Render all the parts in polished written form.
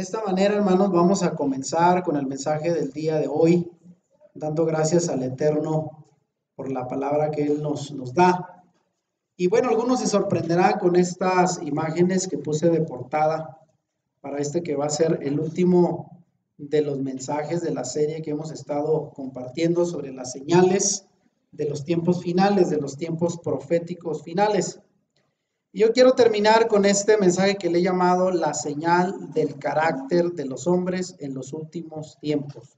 De esta manera, hermanos, vamos a comenzar con el mensaje del día de hoy, dando gracias al Eterno por la palabra que Él nos da. Y bueno, algunos se sorprenderán con estas imágenes que puse de portada para este que va a ser el último de los mensajes de la serie que hemos estado compartiendo sobre las señales de los tiempos finales, de los tiempos proféticos finales. Yo quiero terminar con este mensaje que le he llamado la señal del carácter de los hombres en los últimos tiempos.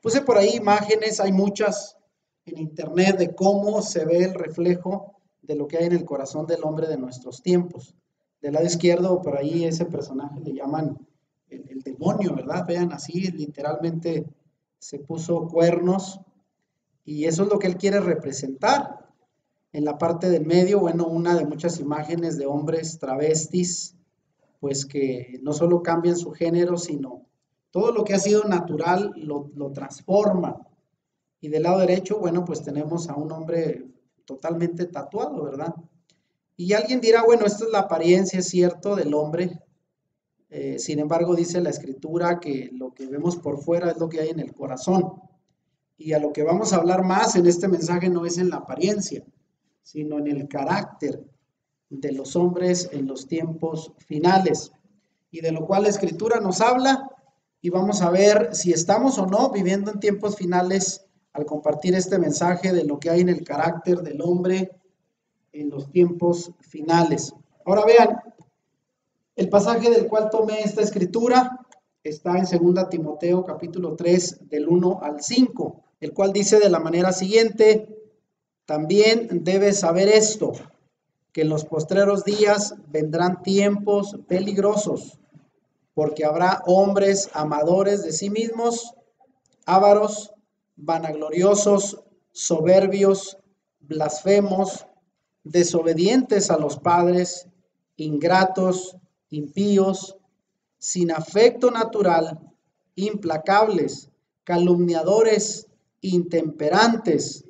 Puse por ahí imágenes, hay muchas en internet de cómo se ve el reflejo de lo que hay en el corazón del hombre de nuestros tiempos. Del lado izquierdo, por ahí ese personaje le llaman el demonio, ¿verdad? Vean, así literalmente se puso cuernos y eso es lo que él quiere representar. En la parte del medio, bueno, una de muchas imágenes de hombres travestis, pues que no solo cambian su género, sino todo lo que ha sido natural lo transforma. Y del lado derecho, bueno, pues tenemos a un hombre totalmente tatuado, ¿verdad? Y alguien dirá, bueno, esta es la apariencia, es cierto, del hombre. Sin embargo, dice la escritura que lo que vemos por fuera es lo que hay en el corazón. Y a lo que vamos a hablar más en este mensaje no es en la apariencia, sino en el carácter de los hombres en los tiempos finales, y de lo cual la Escritura nos habla, y vamos a ver si estamos o no viviendo en tiempos finales al compartir este mensaje de lo que hay en el carácter del hombre en los tiempos finales. Ahora vean, el pasaje del cual tomé esta Escritura está en 2 Timoteo capítulo 3 del 1 al 5, el cual dice de la manera siguiente: también debes saber esto, que en los postreros días vendrán tiempos peligrosos, porque habrá hombres amadores de sí mismos, ávaros, vanagloriosos, soberbios, blasfemos, desobedientes a los padres, ingratos, impíos, sin afecto natural, implacables, calumniadores, intemperantes,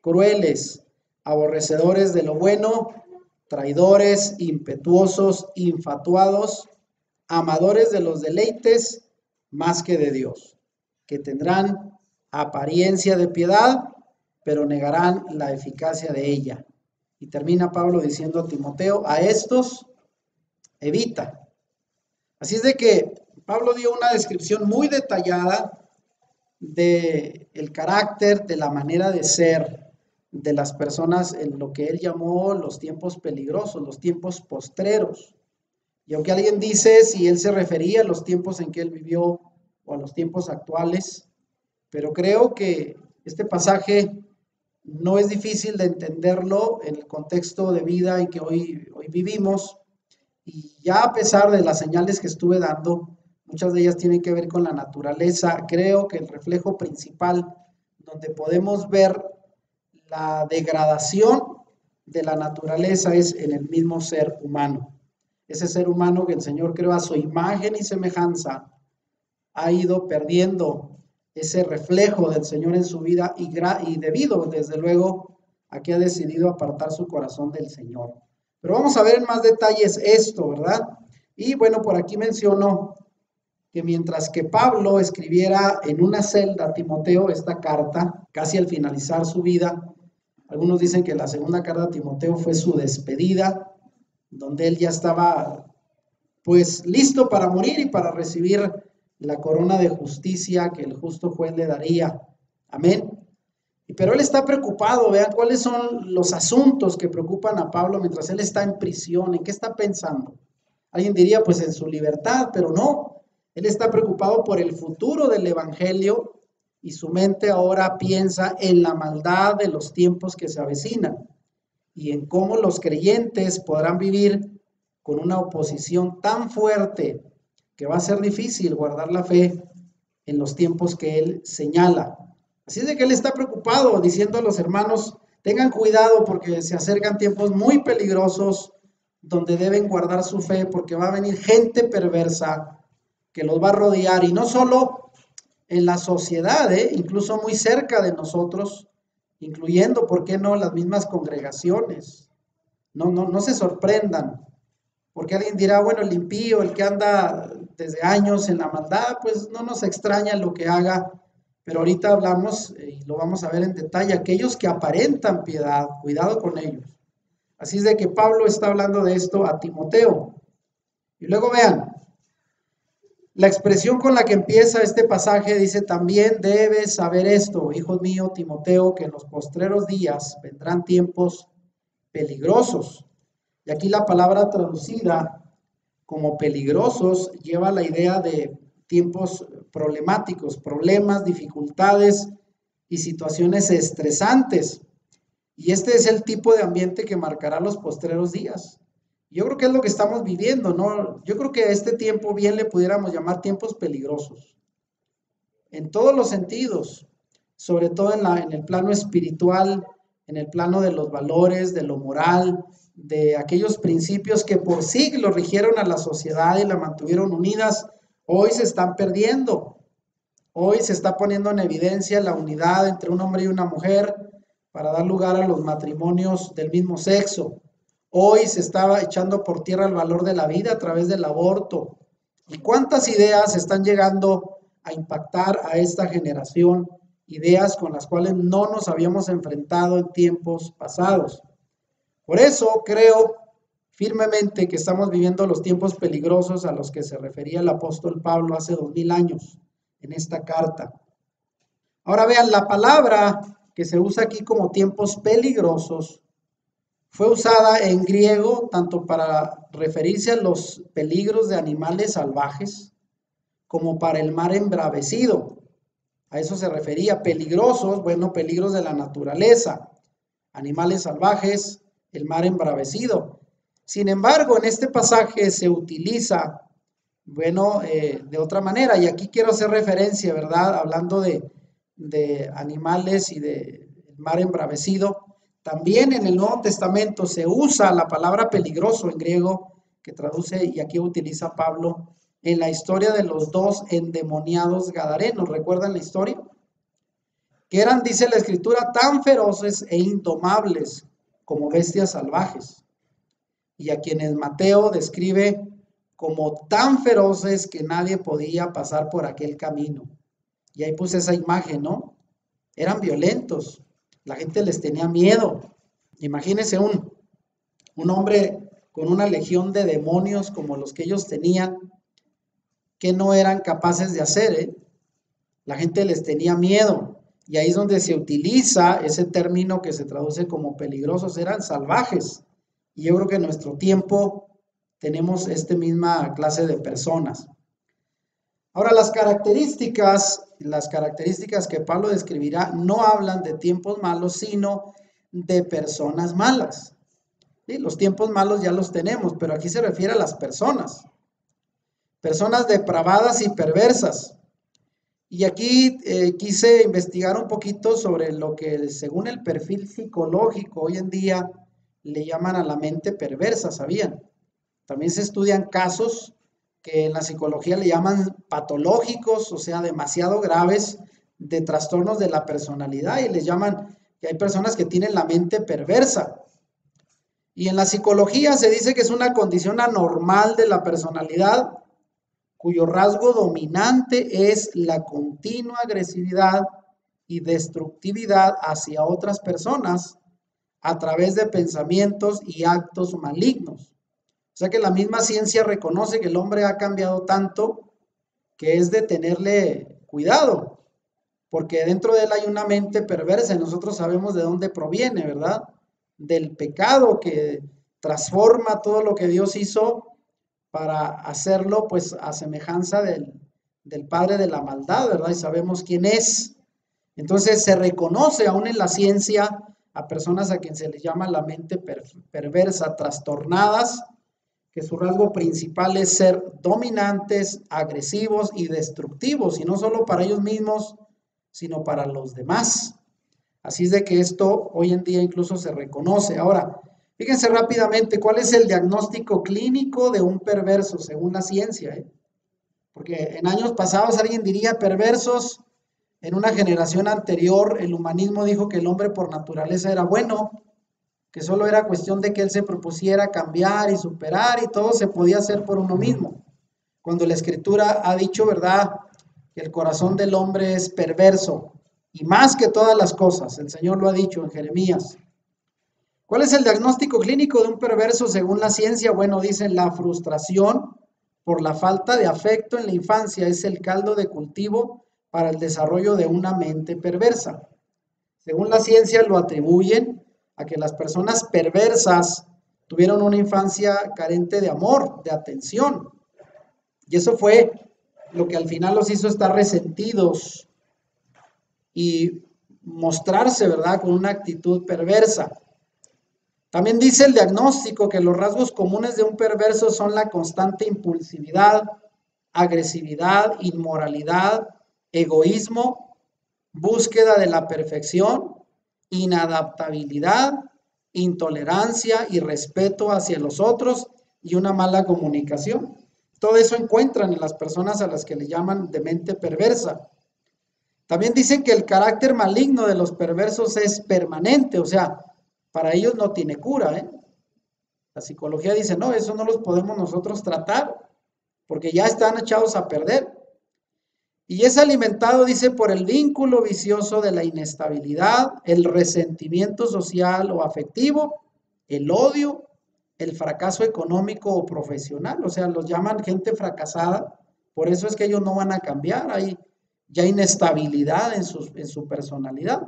crueles, aborrecedores de lo bueno, traidores, impetuosos, infatuados, amadores de los deleites más que de Dios, que tendrán apariencia de piedad, pero negarán la eficacia de ella. Y termina Pablo diciendo a Timoteo, a estos evita. Así es de que Pablo dio una descripción muy detallada de el carácter, de la manera de ser de las personas en lo que él llamó los tiempos peligrosos, los tiempos postreros. Y aunque alguien dice si él se refería a los tiempos en que él vivió o a los tiempos actuales, pero creo que este pasaje no es difícil de entenderlo en el contexto de vida en que hoy vivimos. Y ya a pesar de las señales que estuve dando, muchas de ellas tienen que ver con la naturaleza. Creo que el reflejo principal donde podemos ver la degradación de la naturaleza es en el mismo ser humano. Ese ser humano que el Señor creó a su imagen y semejanza ha ido perdiendo ese reflejo del Señor en su vida y debido, desde luego, a que ha decidido apartar su corazón del Señor. Pero vamos a ver en más detalles esto, ¿verdad? Y bueno, por aquí menciono que mientras que Pablo escribiera en una celda a Timoteo esta carta, casi al finalizar su vida, algunos dicen que la segunda carta a Timoteo fue su despedida, donde él ya estaba pues listo para morir y para recibir la corona de justicia que el justo juez le daría. Amén. Pero él está preocupado, vean cuáles son los asuntos que preocupan a Pablo mientras él está en prisión, ¿en qué está pensando? Alguien diría pues en su libertad, pero no, él está preocupado por el futuro del evangelio y su mente ahora piensa en la maldad de los tiempos que se avecinan y en cómo los creyentes podrán vivir con una oposición tan fuerte que va a ser difícil guardar la fe en los tiempos que él señala. Así es de que él está preocupado, diciendo a los hermanos, tengan cuidado porque se acercan tiempos muy peligrosos donde deben guardar su fe porque va a venir gente perversa que los va a rodear y no solo en la sociedad, incluso muy cerca de nosotros, incluyendo, ¿por qué no?, las mismas congregaciones. No se sorprendan. Porque alguien dirá, bueno, el impío, el que anda desde años en la maldad, pues no nos extraña lo que haga. Pero ahorita hablamos, y lo vamos a ver en detalle, aquellos que aparentan piedad, cuidado con ellos. Así es de que Pablo está hablando de esto a Timoteo. Y luego vean, la expresión con la que empieza este pasaje dice, también debes saber esto, hijo mío Timoteo, que en los postreros días vendrán tiempos peligrosos. Y aquí la palabra traducida como peligrosos lleva la idea de tiempos problemáticos, problemas, dificultades y situaciones estresantes. Y este es el tipo de ambiente que marcará los postreros días. Yo creo que es lo que estamos viviendo, ¿no? Yo creo que a este tiempo bien le pudiéramos llamar tiempos peligrosos, en todos los sentidos, sobre todo en el plano espiritual, en el plano de los valores, de lo moral, de aquellos principios que por siglos rigieron a la sociedad y la mantuvieron unidas, hoy se están perdiendo. Hoy se está poniendo en evidencia la unidad entre un hombre y una mujer para dar lugar a los matrimonios del mismo sexo. Hoy se estaba echando por tierra el valor de la vida a través del aborto. ¿Y cuántas ideas están llegando a impactar a esta generación? Ideas con las cuales no nos habíamos enfrentado en tiempos pasados. Por eso creo firmemente que estamos viviendo los tiempos peligrosos a los que se refería el apóstol Pablo hace 2000 años en esta carta. Ahora vean, la palabra que se usa aquí como tiempos peligrosos fue usada en griego tanto para referirse a los peligros de animales salvajes como para el mar embravecido. A eso se refería, peligrosos, bueno, peligros de la naturaleza, animales salvajes, el mar embravecido. Sin embargo, en este pasaje se utiliza, bueno, de otra manera, y aquí quiero hacer referencia, ¿verdad? Hablando de animales y de mar embravecido. También en el Nuevo Testamento se usa la palabra peligroso en griego, que traduce, y aquí utiliza Pablo, en la historia de los dos endemoniados gadarenos. ¿Recuerdan la historia? Que eran, dice la escritura, tan feroces e indomables como bestias salvajes. Y a quienes Mateo describe como tan feroces que nadie podía pasar por aquel camino. Y ahí puse esa imagen, ¿no? Eran violentos, la gente les tenía miedo. Imagínense un hombre con una legión de demonios como los que ellos tenían, que no eran capaces de hacer, ¿eh? La gente les tenía miedo. Y ahí es donde se utiliza ese término que se traduce como peligrosos, eran salvajes. Y yo creo que en nuestro tiempo tenemos esta misma clase de personas. Ahora, las características que Pablo describirá no hablan de tiempos malos, sino de personas malas. ¿Sí? Los tiempos malos ya los tenemos, pero aquí se refiere a las personas. Personas depravadas y perversas. Y aquí quise investigar un poquito sobre lo que según el perfil psicológico hoy en día le llaman a la mente perversa, ¿sabían? También se estudian casos que en la psicología le llaman patológicos, o sea, demasiado graves, de trastornos de la personalidad, y les llaman que hay personas que tienen la mente perversa. Y en la psicología se dice que es una condición anormal de la personalidad cuyo rasgo dominante es la continua agresividad y destructividad hacia otras personas a través de pensamientos y actos malignos. O sea que la misma ciencia reconoce que el hombre ha cambiado tanto que es de tenerle cuidado, porque dentro de él hay una mente perversa y nosotros sabemos de dónde proviene, ¿verdad? Del pecado que transforma todo lo que Dios hizo para hacerlo pues a semejanza del padre de la maldad, ¿verdad? Y sabemos quién es. Entonces se reconoce aún en la ciencia a personas a quien se les llama la mente perversa, trastornadas, que su rasgo principal es ser dominantes, agresivos y destructivos, y no solo para ellos mismos, sino para los demás. Así es de que esto hoy en día incluso se reconoce. Ahora, fíjense rápidamente cuál es el diagnóstico clínico de un perverso según la ciencia, ¿eh? Porque en años pasados alguien diría perversos. En una generación anterior el humanismo dijo que el hombre por naturaleza era bueno, que solo era cuestión de que él se propusiera cambiar y superar y todo se podía hacer por uno mismo. Cuando la Escritura ha dicho, ¿verdad?, que el corazón del hombre es perverso y más que todas las cosas. El Señor lo ha dicho en Jeremías. ¿Cuál es el diagnóstico clínico de un perverso según la ciencia? Bueno, dicen la frustración por la falta de afecto en la infancia es el caldo de cultivo para el desarrollo de una mente perversa. Según la ciencia lo atribuyen a que las personas perversas tuvieron una infancia carente de amor, de atención. Y eso fue lo que al final los hizo estar resentidos y mostrarse, ¿verdad?, con una actitud perversa. También dice el diagnóstico que los rasgos comunes de un perverso son la constante impulsividad, agresividad, inmoralidad, egoísmo, búsqueda de la perfección, inadaptabilidad, intolerancia, irrespeto hacia los otros y una mala comunicación. Todo eso encuentran en las personas a las que le llaman de mente perversa. También dicen que el carácter maligno de los perversos es permanente, o sea, para ellos no tiene cura, ¿eh? La psicología dice, no, eso no los podemos nosotros tratar, porque ya están echados a perder. Y es alimentado, dice, por el vínculo vicioso de la inestabilidad, el resentimiento social o afectivo, el odio, el fracaso económico o profesional. O sea, los llaman gente fracasada. Por eso es que ellos no van a cambiar. Hay ya inestabilidad en su personalidad.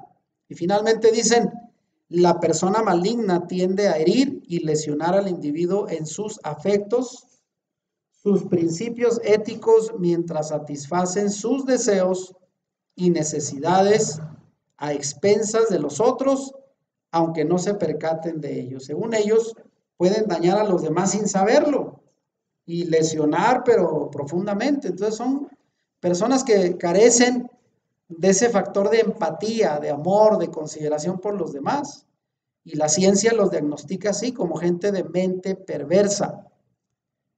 Y finalmente dicen, la persona maligna tiende a herir y lesionar al individuo en sus afectos, sus principios éticos mientras satisfacen sus deseos y necesidades a expensas de los otros, aunque no se percaten de ellos. Según ellos, pueden dañar a los demás sin saberlo y lesionar, pero profundamente. Entonces son personas que carecen de ese factor de empatía, de amor, de consideración por los demás. Y la ciencia los diagnostica así, como gente de mente perversa.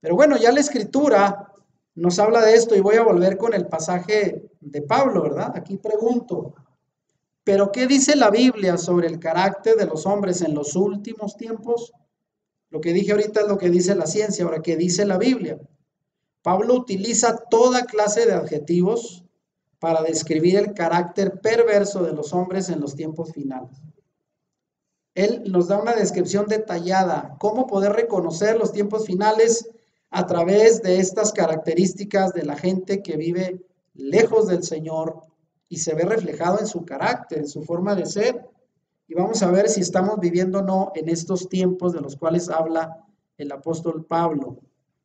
Pero bueno, ya la Escritura nos habla de esto y voy a volver con el pasaje de Pablo, ¿verdad? Aquí pregunto, ¿pero qué dice la Biblia sobre el carácter de los hombres en los últimos tiempos? Lo que dije ahorita es lo que dice la ciencia, ahora, ¿qué dice la Biblia? Pablo utiliza toda clase de adjetivos para describir el carácter perverso de los hombres en los tiempos finales. Él nos da una descripción detallada, cómo poder reconocer los tiempos finales a través de estas características de la gente que vive lejos del Señor y se ve reflejado en su carácter, en su forma de ser. Y vamos a ver si estamos viviendo o no en estos tiempos de los cuales habla el apóstol Pablo.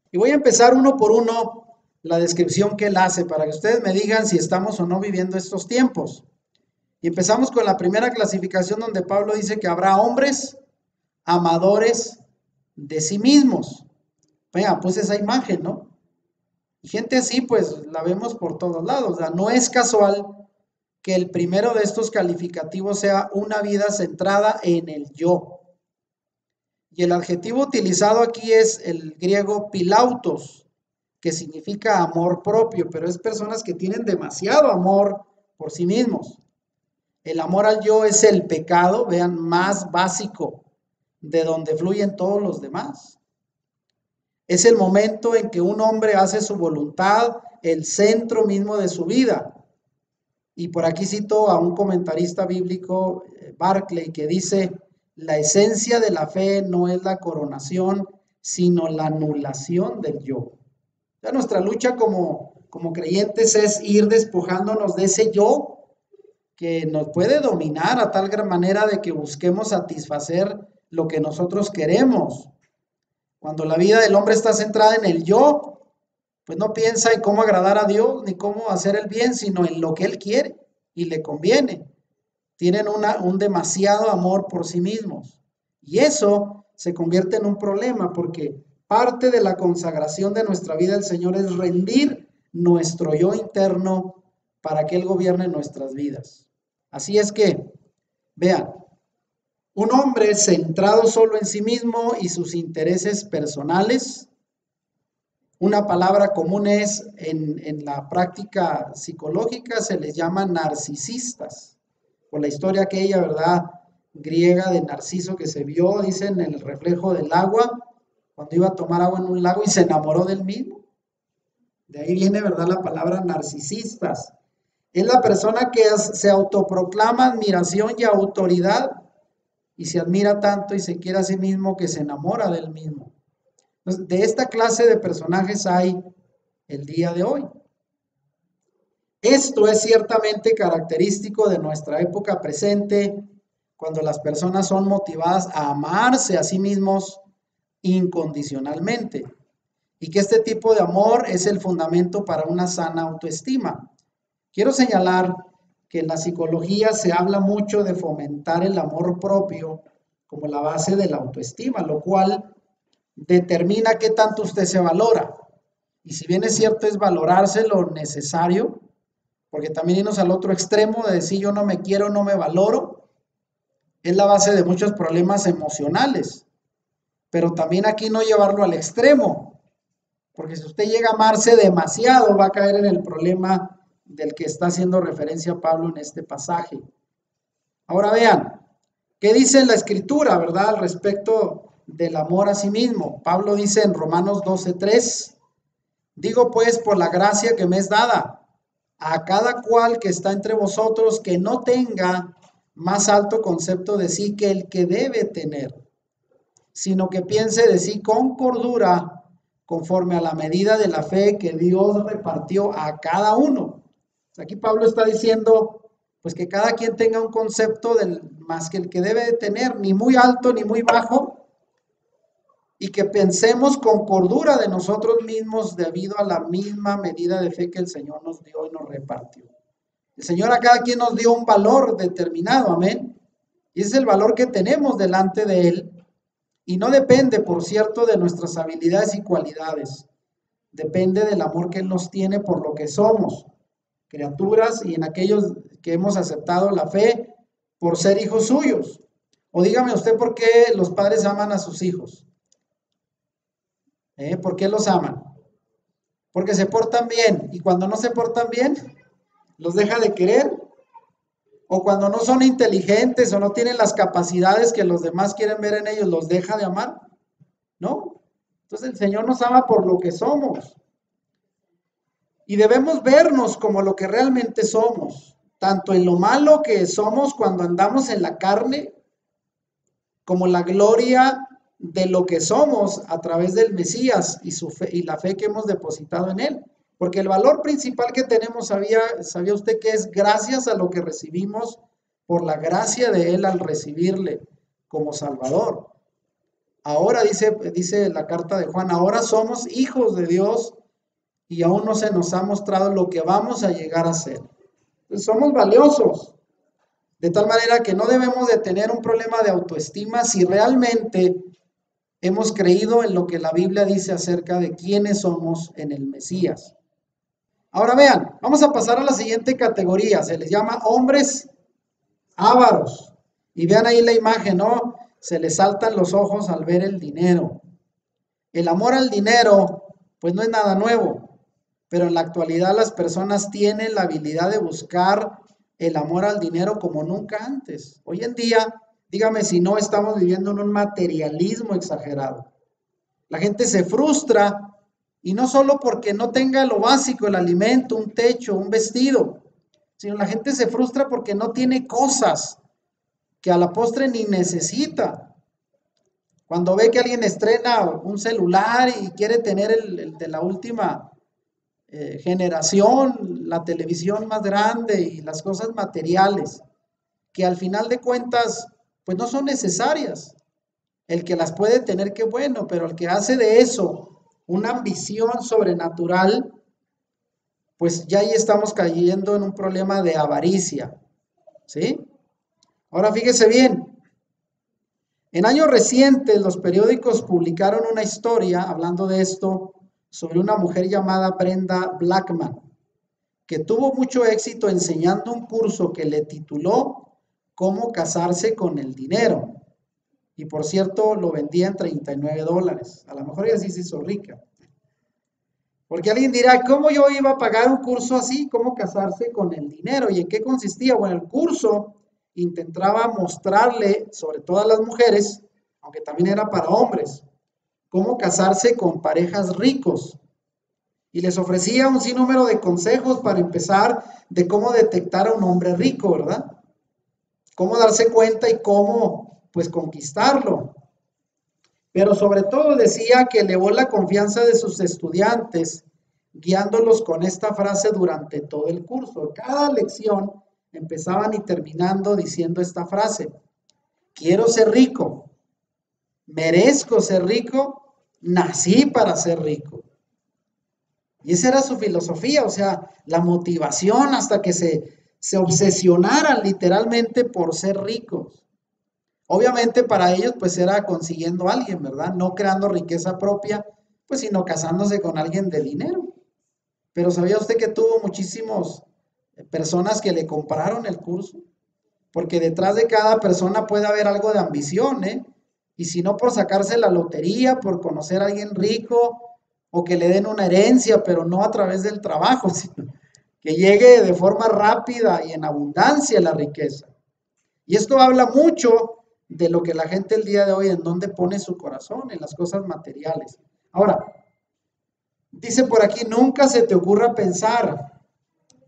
Y voy a empezar uno por uno la descripción que él hace para que ustedes me digan si estamos o no viviendo estos tiempos. Y empezamos con la primera clasificación donde Pablo dice que habrá hombres amadores de sí mismos. Venga, pues esa imagen, ¿no? Y gente así, pues la vemos por todos lados. O sea, no es casual que el primero de estos calificativos sea una vida centrada en el yo. Y el adjetivo utilizado aquí es el griego pilautos, que significa amor propio, pero es personas que tienen demasiado amor por sí mismos. El amor al yo es el pecado, vean, más básico, de donde fluyen todos los demás. Es el momento en que un hombre hace su voluntad el centro mismo de su vida. Y por aquí cito a un comentarista bíblico, Barclay, que dice, la esencia de la fe no es la coronación, sino la anulación del yo. O sea, nuestra lucha como creyentes es ir despojándonos de ese yo que nos puede dominar a tal gran manera de que busquemos satisfacer lo que nosotros queremos. Cuando la vida del hombre está centrada en el yo, pues no piensa en cómo agradar a Dios ni cómo hacer el bien, sino en lo que él quiere y le conviene. Tienen un demasiado amor por sí mismos. Y eso se convierte en un problema porque parte de la consagración de nuestra vida al Señor es rendir nuestro yo interno para que Él gobierne nuestras vidas. Así es que, vean, un hombre centrado solo en sí mismo y sus intereses personales. Una palabra común es, en la práctica psicológica, se les llama narcisistas, por la historia aquella, ¿verdad?, griega de Narciso que se vio, dicen, en el reflejo del agua, cuando iba a tomar agua en un lago y se enamoró del mismo. De ahí viene, ¿verdad?, la palabra narcisistas. Es la persona que se autoproclama admiración y autoridad y se admira tanto y se quiere a sí mismo que se enamora del mismo. Entonces, de esta clase de personajes hay el día de hoy. Esto es ciertamente característico de nuestra época presente, cuando las personas son motivadas a amarse a sí mismos incondicionalmente, y que este tipo de amor es el fundamento para una sana autoestima. Quiero señalar que en la psicología se habla mucho de fomentar el amor propio como la base de la autoestima, lo cual determina qué tanto usted se valora. Y si bien es cierto, es valorarse lo necesario, porque también irnos al otro extremo de decir yo no me quiero, no me valoro, es la base de muchos problemas emocionales. Pero también aquí no llevarlo al extremo, porque si usted llega a amarse demasiado, va a caer en el problema del que está haciendo referencia Pablo en este pasaje. Ahora vean, ¿qué dice la Escritura, verdad, al respecto del amor a sí mismo? Pablo dice en Romanos 12:3, digo pues por la gracia que me es dada, a cada cual que está entre vosotros que no tenga más alto concepto de sí que el que debe tener, sino que piense de sí con cordura, conforme a la medida de la fe que Dios repartió a cada uno. Aquí Pablo está diciendo, pues que cada quien tenga un concepto más que el que debe de tener, ni muy alto ni muy bajo, y que pensemos con cordura de nosotros mismos debido a la misma medida de fe que el Señor nos dio y nos repartió. El Señor a cada quien nos dio un valor determinado, amén. Y ese es el valor que tenemos delante de Él. Y no depende, por cierto, de nuestras habilidades y cualidades. Depende del amor que Él nos tiene por lo que somos, criaturas, y en aquellos que hemos aceptado la fe por ser hijos suyos. O dígame usted por qué los padres aman a sus hijos. ¿Por qué los aman? Porque se portan bien. Y cuando no se portan bien, los deja de querer. O cuando no son inteligentes o no tienen las capacidades que los demás quieren ver en ellos, los deja de amar. ¿No? Entonces el Señor nos ama por lo que somos. Y debemos vernos como lo que realmente somos, tanto en lo malo que somos cuando andamos en la carne, como la gloria de lo que somos a través del Mesías y su fe, y la fe que hemos depositado en Él. Porque el valor principal que tenemos, ¿sabía usted que es gracias a lo que recibimos por la gracia de Él al recibirle como Salvador? Ahora dice la carta de Juan, ahora somos hijos de Dios y aún no se nos ha mostrado lo que vamos a llegar a ser. Entonces, somos valiosos, de tal manera que no debemos de tener un problema de autoestima si realmente hemos creído en lo que la Biblia dice acerca de quiénes somos en el Mesías. Ahora vean, vamos a pasar a la siguiente categoría, se les llama hombres ávaros. Y vean ahí la imagen, ¿no? Se les saltan los ojos al ver el dinero. El amor al dinero, pues no es nada nuevo, pero en la actualidad las personas tienen la habilidad de buscar el amor al dinero como nunca antes. Hoy en día, dígame si no estamos viviendo en un materialismo exagerado. La gente se frustra y no solo porque no tenga lo básico, el alimento, un techo, un vestido, sino la gente se frustra porque no tiene cosas que a la postre ni necesita. Cuando ve que alguien estrena un celular y quiere tener el de la última generación, la televisión más grande y las cosas materiales, que al final de cuentas, pues no son necesarias. El que las puede tener, qué bueno, pero el que hace de eso una ambición sobrenatural, pues ya ahí estamos cayendo en un problema de avaricia, ¿sí? Ahora fíjese bien, en años recientes los periódicos publicaron una historia hablando de esto sobre una mujer llamada Brenda Blackman, que tuvo mucho éxito enseñando un curso que le tituló Cómo casarse con el dinero. Y por cierto, lo vendía en $39. A lo mejor ella sí se hizo rica. Porque alguien dirá, ¿cómo yo iba a pagar un curso así? ¿Cómo casarse con el dinero? ¿Y en qué consistía? Bueno, el curso intentaba mostrarle, sobre todo a las mujeres, aunque también era para hombres, cómo casarse con parejas ricos. Y les ofrecía un sinnúmero de consejos para empezar de cómo detectar a un hombre rico, ¿verdad? Cómo darse cuenta y cómo, pues, conquistarlo. Pero sobre todo decía que elevó la confianza de sus estudiantes, guiándolos con esta frase durante todo el curso. Cada lección empezaban y terminando diciendo esta frase: quiero ser rico, merezco ser rico, nací para ser rico. Y esa era su filosofía, o sea, la motivación hasta que se obsesionaran literalmente por ser ricos. Obviamente para ellos pues era consiguiendo a alguien, ¿verdad? No creando riqueza propia, pues sino casándose con alguien de dinero. Pero ¿sabía usted que tuvo muchísimas personas que le compraron el curso? Porque detrás de cada persona puede haber algo de ambición, ¿eh? Y si no por sacarse la lotería, por conocer a alguien rico o que le den una herencia, pero no a través del trabajo, sino que llegue de forma rápida y en abundancia la riqueza. Y esto habla mucho de lo que la gente el día de hoy, en dónde pone su corazón, en las cosas materiales. Ahora, dice por aquí, nunca se te ocurra pensar.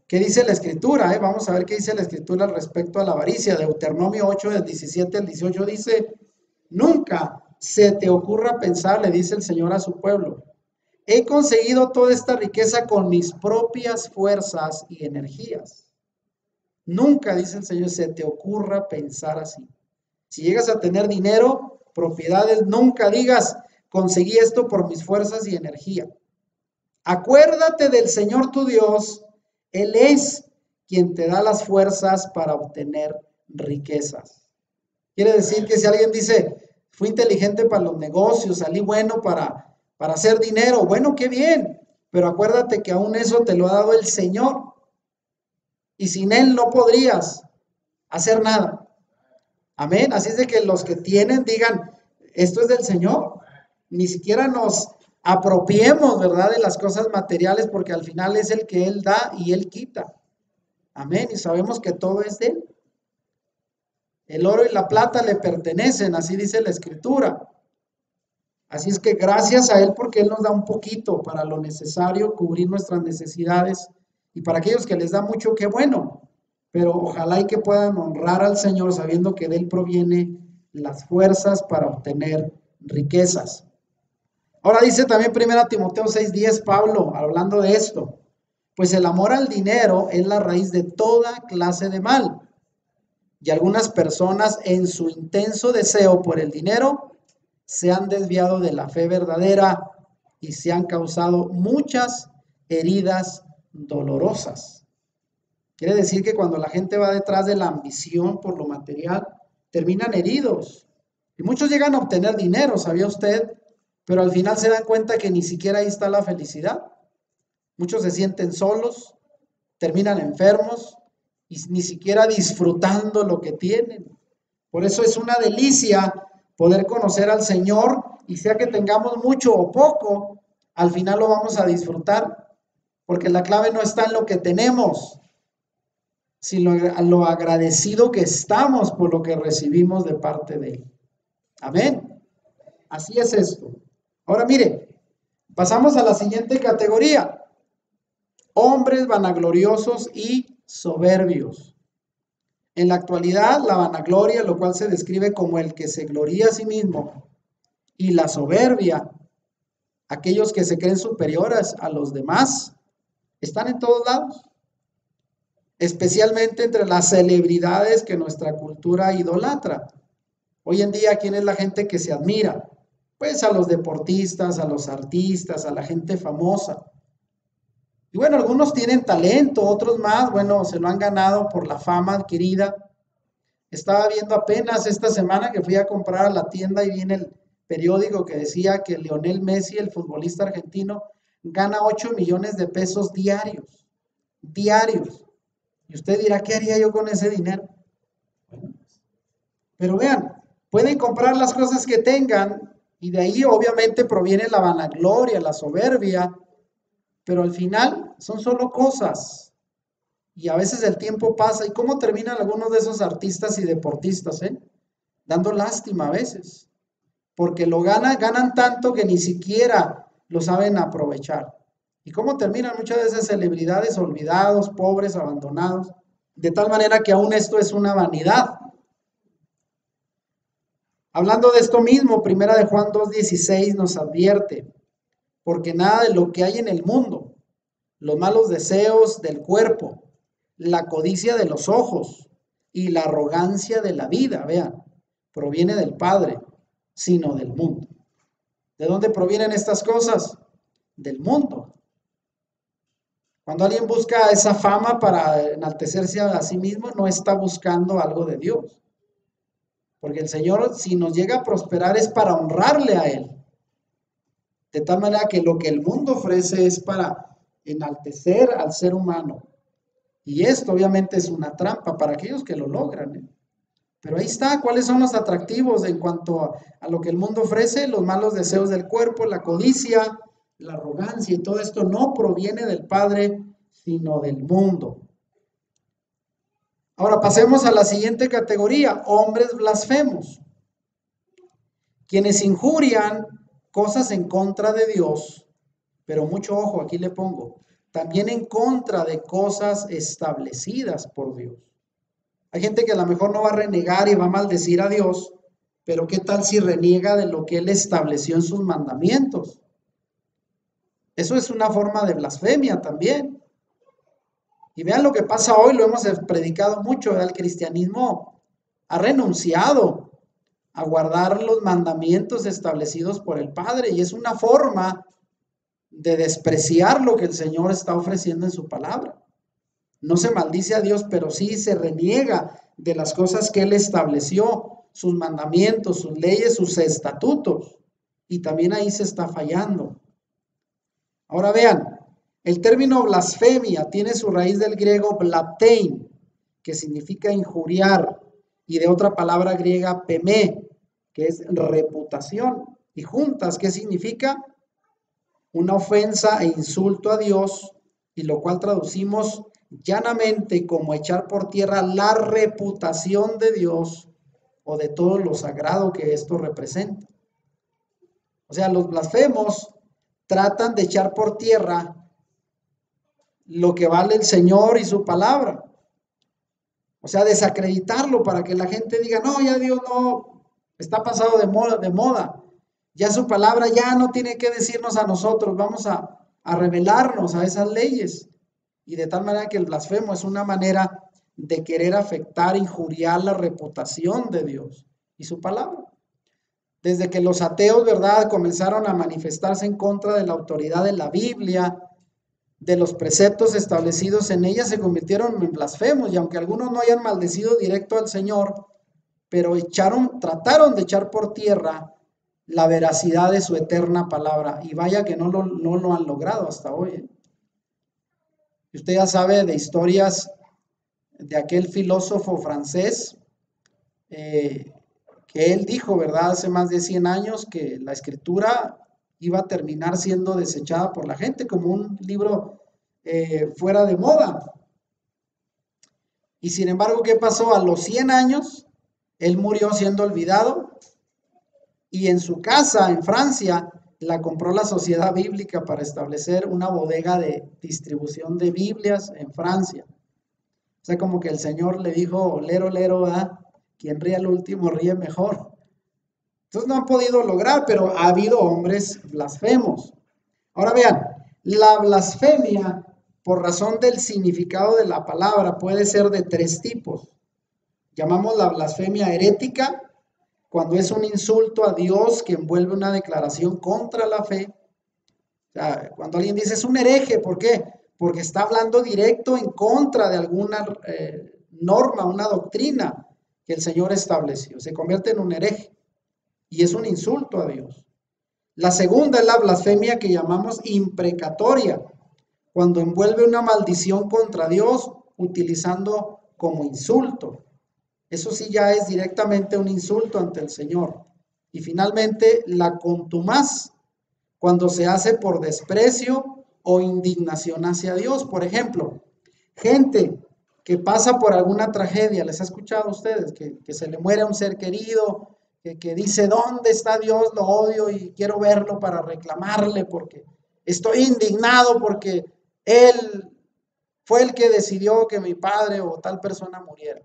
¿Qué dice la escritura? Vamos a ver qué dice la escritura al respecto a la avaricia. Deuteronomio 8, del 17 al 18 dice, nunca se te ocurra pensar, le dice el Señor a su pueblo, he conseguido toda esta riqueza con mis propias fuerzas y energías. Nunca, dice el Señor, se te ocurra pensar así. Si llegas a tener dinero, propiedades, nunca digas, conseguí esto por mis fuerzas y energía. Acuérdate del Señor tu Dios, Él es quien te da las fuerzas para obtener riquezas. Quiere decir que si alguien dice, fui inteligente para los negocios, salí bueno para hacer dinero, bueno, qué bien, pero acuérdate que aún eso te lo ha dado el Señor. Y sin Él no podrías hacer nada. Amén. Así es de que los que tienen digan, esto es del Señor. Ni siquiera nos apropiemos, ¿verdad?, de las cosas materiales, porque al final es el que Él da y Él quita. Amén. Y sabemos que todo es de Él. El oro y la plata le pertenecen, así dice la Escritura. Así es que gracias a Él, porque Él nos da un poquito para lo necesario, cubrir nuestras necesidades. Y para aquellos que les da mucho, qué bueno. Pero ojalá y que puedan honrar al Señor sabiendo que de Él proviene las fuerzas para obtener riquezas. Ahora dice también 1 Timoteo 6:10, Pablo, hablando de esto, pues el amor al dinero es la raíz de toda clase de mal. Y algunas personas en su intenso deseo por el dinero se han desviado de la fe verdadera y se han causado muchas heridas dolorosas. Quiere decir que cuando la gente va detrás de la ambición por lo material, terminan heridos. Y muchos llegan a obtener dinero, ¿sabía usted? Pero al final se dan cuenta que ni siquiera ahí está la felicidad. Muchos se sienten solos, terminan enfermos y ni siquiera disfrutando lo que tienen. Por eso es una delicia poder conocer al Señor y sea que tengamos mucho o poco, al final lo vamos a disfrutar. Porque la clave no está en lo que tenemos, sino a lo agradecido que estamos por lo que recibimos de parte de Él. Amén. Así es esto. Ahora mire, pasamos a la siguiente categoría. Hombres vanagloriosos y soberbios. En la actualidad, la vanagloria, lo cual se describe como el que se gloría a sí mismo, y la soberbia, aquellos que se creen superiores a los demás, están en todos lados. Especialmente entre las celebridades que nuestra cultura idolatra. Hoy en día, ¿quién es la gente que se admira? Pues a los deportistas, a los artistas, a la gente famosa. Y bueno, algunos tienen talento, otros más, bueno, se lo han ganado por la fama adquirida. Estaba viendo apenas esta semana que fui a comprar a la tienda y vi en el periódico que decía que Lionel Messi, el futbolista argentino, gana 8 millones de pesos diarios. Diarios. Y usted dirá, ¿qué haría yo con ese dinero? Pero vean, pueden comprar las cosas que tengan y de ahí obviamente proviene la vanagloria, la soberbia, pero al final son solo cosas. Y a veces el tiempo pasa. ¿Y cómo terminan algunos de esos artistas y deportistas, dando lástima a veces? Porque ganan tanto que ni siquiera lo saben aprovechar. ¿Y cómo terminan muchas veces celebridades olvidados, pobres, abandonados? De tal manera que aún esto es una vanidad. Hablando de esto mismo, Primera de Juan 2:16 nos advierte, porque nada de lo que hay en el mundo, los malos deseos del cuerpo, la codicia de los ojos y la arrogancia de la vida, vean, proviene del Padre, sino del mundo. ¿De dónde provienen estas cosas? Del mundo. Cuando alguien busca esa fama para enaltecerse a sí mismo, no está buscando algo de Dios. Porque el Señor, si nos llega a prosperar, es para honrarle a Él. De tal manera que lo que el mundo ofrece es para enaltecer al ser humano. Y esto obviamente es una trampa para aquellos que lo logran. Pero ahí está, ¿cuáles son los atractivos en cuanto a lo que el mundo ofrece? Los malos deseos del cuerpo, la codicia, la arrogancia, y todo esto no proviene del Padre, sino del mundo. Ahora pasemos a la siguiente categoría, hombres blasfemos, quienes injurian cosas en contra de Dios, pero mucho ojo, aquí le pongo, también en contra de cosas establecidas por Dios. Hay gente que a lo mejor no va a renegar y va a maldecir a Dios, pero ¿qué tal si reniega de lo que Él estableció en sus mandamientos? Eso es una forma de blasfemia también. Y vean lo que pasa hoy, lo hemos predicado mucho, el cristianismo ha renunciado a guardar los mandamientos establecidos por el Padre y es una forma de despreciar lo que el Señor está ofreciendo en su palabra. No se maldice a Dios, pero sí se reniega de las cosas que Él estableció, sus mandamientos, sus leyes, sus estatutos. Y también ahí se está fallando. Ahora vean, el término blasfemia tiene su raíz del griego blaptein, que significa injuriar, y de otra palabra griega pemé, que es reputación. Y juntas, ¿qué significa? Una ofensa e insulto a Dios, y lo cual traducimos llanamente como echar por tierra la reputación de Dios o de todo lo sagrado que esto representa. O sea, los blasfemos tratan de echar por tierra lo que vale el Señor y su palabra. O sea, desacreditarlo para que la gente diga, no, ya Dios no, está pasado de moda. Ya su palabra ya no tiene que decirnos a nosotros, vamos a rebelarnos a esas leyes. Y de tal manera que el blasfemo es una manera de querer afectar, injuriar la reputación de Dios y su palabra. Desde que los ateos, ¿verdad?, comenzaron a manifestarse en contra de la autoridad de la Biblia, de los preceptos establecidos en ella, se convirtieron en blasfemos. Y aunque algunos no hayan maldecido directo al Señor, pero trataron de echar por tierra la veracidad de su eterna palabra. Y vaya que no lo han logrado hasta hoy. Y usted ya sabe de historias de aquel filósofo francés que él dijo, ¿verdad?, hace más de 100 años que la escritura iba a terminar siendo desechada por la gente como un libro fuera de moda. Y sin embargo, ¿qué pasó? A los 100 años, él murió siendo olvidado y en su casa en Francia la compró la Sociedad Bíblica para establecer una bodega de distribución de Biblias en Francia. O sea, como que el Señor le dijo, lero, lero, ¿verdad?, quien ríe al último ríe mejor. Entonces no han podido lograr, pero ha habido hombres blasfemos. Ahora vean, la blasfemia, por razón del significado de la palabra, puede ser de 3 tipos. Llamamos la blasfemia herética, cuando es un insulto a Dios que envuelve una declaración contra la fe. O sea, cuando alguien dice es un hereje, ¿por qué? Porque está hablando directo en contra de alguna norma, una doctrina que el Señor estableció. Se convierte en un hereje y es un insulto a Dios. La segunda es la blasfemia que llamamos imprecatoria, cuando envuelve una maldición contra Dios utilizando como insulto. Eso sí ya es directamente un insulto ante el Señor. Y finalmente, la contumaz, cuando se hace por desprecio o indignación hacia Dios. Por ejemplo, gente que pasa por alguna tragedia, ¿les ha escuchado a ustedes? Que se le muere a un ser querido, que dice, ¿dónde está Dios? Lo odio y quiero verlo para reclamarle porque estoy indignado porque Él fue el que decidió que mi padre o tal persona muriera.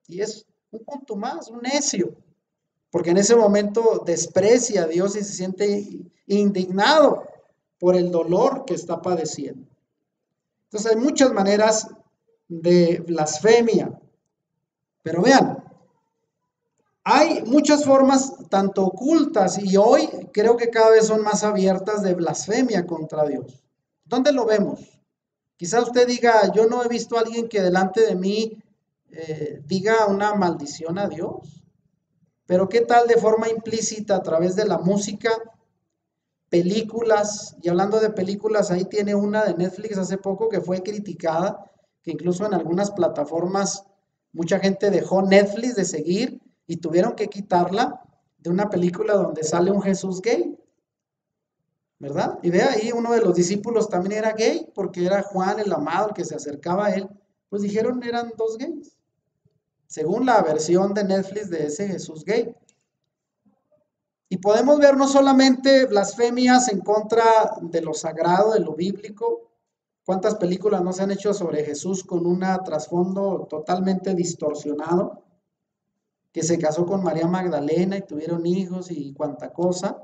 Y es un punto más, un necio, porque en ese momento desprecia a Dios y se siente indignado por el dolor que está padeciendo. Entonces hay muchas maneras de blasfemia, pero vean, hay muchas formas tanto ocultas y hoy creo que cada vez son más abiertas de blasfemia contra Dios. ¿Dónde lo vemos? Quizá usted diga, yo no he visto a alguien que delante de mí diga una maldición a Dios. Pero ¿qué tal de forma implícita a través de la música, películas? Y hablando de películas, ahí tiene una de Netflix hace poco que fue criticada, que incluso en algunas plataformas mucha gente dejó Netflix de seguir y tuvieron que quitarla, de una película donde sale un Jesús gay, ¿verdad? Y ve ahí, uno de los discípulos también era gay, porque era Juan el amado el que se acercaba a él. Pues dijeron eran dos gays, según la versión de Netflix de ese Jesús gay. Y podemos ver no solamente blasfemias en contra de lo sagrado, de lo bíblico. ¿Cuántas películas no se han hecho sobre Jesús con un trasfondo totalmente distorsionado? Que se casó con María Magdalena y tuvieron hijos y cuánta cosa.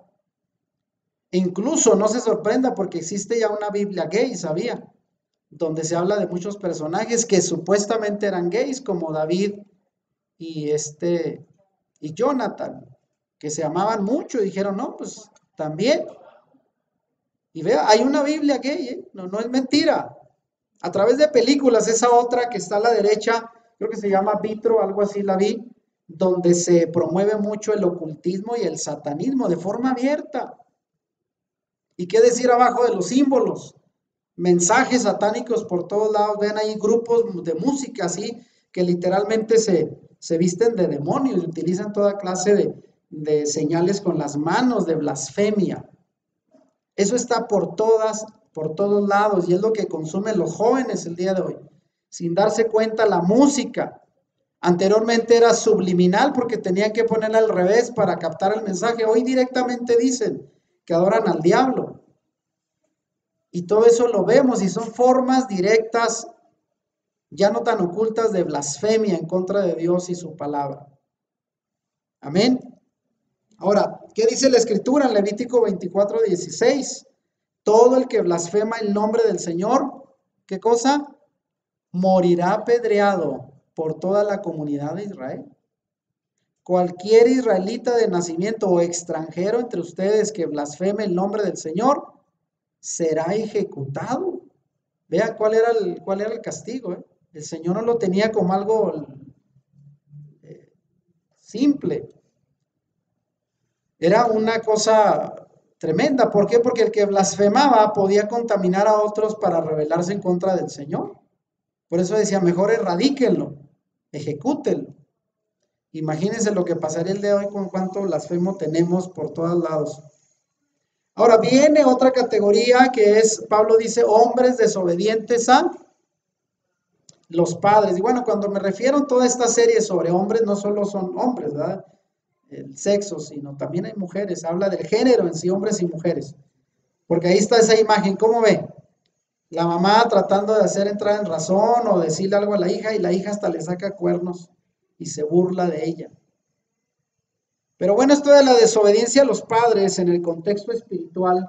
E incluso no se sorprenda porque existe ya una Biblia gay, ¿sabía? Donde se habla de muchos personajes que supuestamente eran gays, como David y y Jonathan, que se amaban mucho y dijeron, no, pues también. Y vea, hay una Biblia gay, ¿eh? No, no es mentira. A través de películas, esa otra que está a la derecha, creo que se llama Vitro, algo así la vi, donde se promueve mucho el ocultismo y el satanismo de forma abierta. ¿Y qué decir abajo de los símbolos? Mensajes satánicos por todos lados. Ven ahí grupos de música así que literalmente se visten de demonios y utilizan toda clase de señales con las manos de blasfemia. Eso está por todos lados y es lo que consumen los jóvenes el día de hoy. Sin darse cuenta, la música anteriormente era subliminal porque tenían que ponerla al revés para captar el mensaje. Hoy directamente dicen que adoran al diablo. Y todo eso lo vemos y son formas directas, ya no tan ocultas, de blasfemia en contra de Dios y su palabra. Amén. Ahora, ¿qué dice la Escritura en Levítico 24:16? Todo el que blasfema el nombre del Señor, ¿qué cosa? Morirá apedreado por toda la comunidad de Israel. Cualquier israelita de nacimiento o extranjero entre ustedes que blasfeme el nombre del Señor, será ejecutado. Vean cuál era el castigo, ¿eh? El Señor no lo tenía como algo simple. Era una cosa tremenda. ¿Por qué? Porque el que blasfemaba podía contaminar a otros para rebelarse en contra del Señor. Por eso decía, mejor erradíquenlo, ejecútenlo. Imagínense lo que pasaría el día de hoy con cuánto blasfemo tenemos por todos lados. Ahora viene otra categoría que es, Pablo dice, hombres desobedientes a los padres. Y bueno, cuando me refiero a toda esta serie sobre hombres, no solo son hombres, ¿verdad? El sexo, sino también hay mujeres. Habla del género en sí, hombres y mujeres. Porque ahí está esa imagen, ¿cómo ve? La mamá tratando de hacer entrar en razón o decirle algo a la hija y la hija hasta le saca cuernos y se burla de ella. Pero bueno, esto de la desobediencia a los padres en el contexto espiritual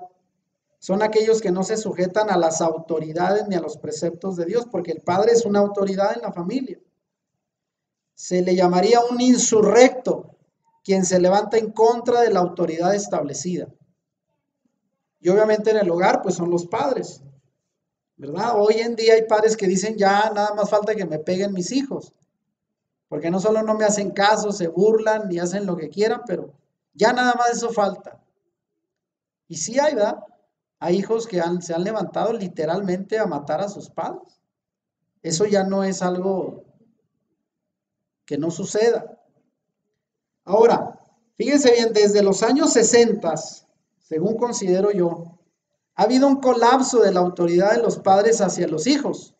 son aquellos que no se sujetan a las autoridades ni a los preceptos de Dios, porque el padre es una autoridad en la familia. Se le llamaría un insurrecto, quien se levanta en contra de la autoridad establecida. Y obviamente en el hogar, pues son los padres, ¿verdad? Hoy en día hay padres que dicen, ya nada más falta que me peguen mis hijos, porque no solo no me hacen caso, se burlan y hacen lo que quieran, pero ya nada más eso falta. Y sí hay, ¿verdad? Hay hijos que se han levantado literalmente a matar a sus padres. Eso ya no es algo que no suceda. Ahora, fíjense bien, desde los años 60, según considero yo, ha habido un colapso de la autoridad de los padres hacia los hijos.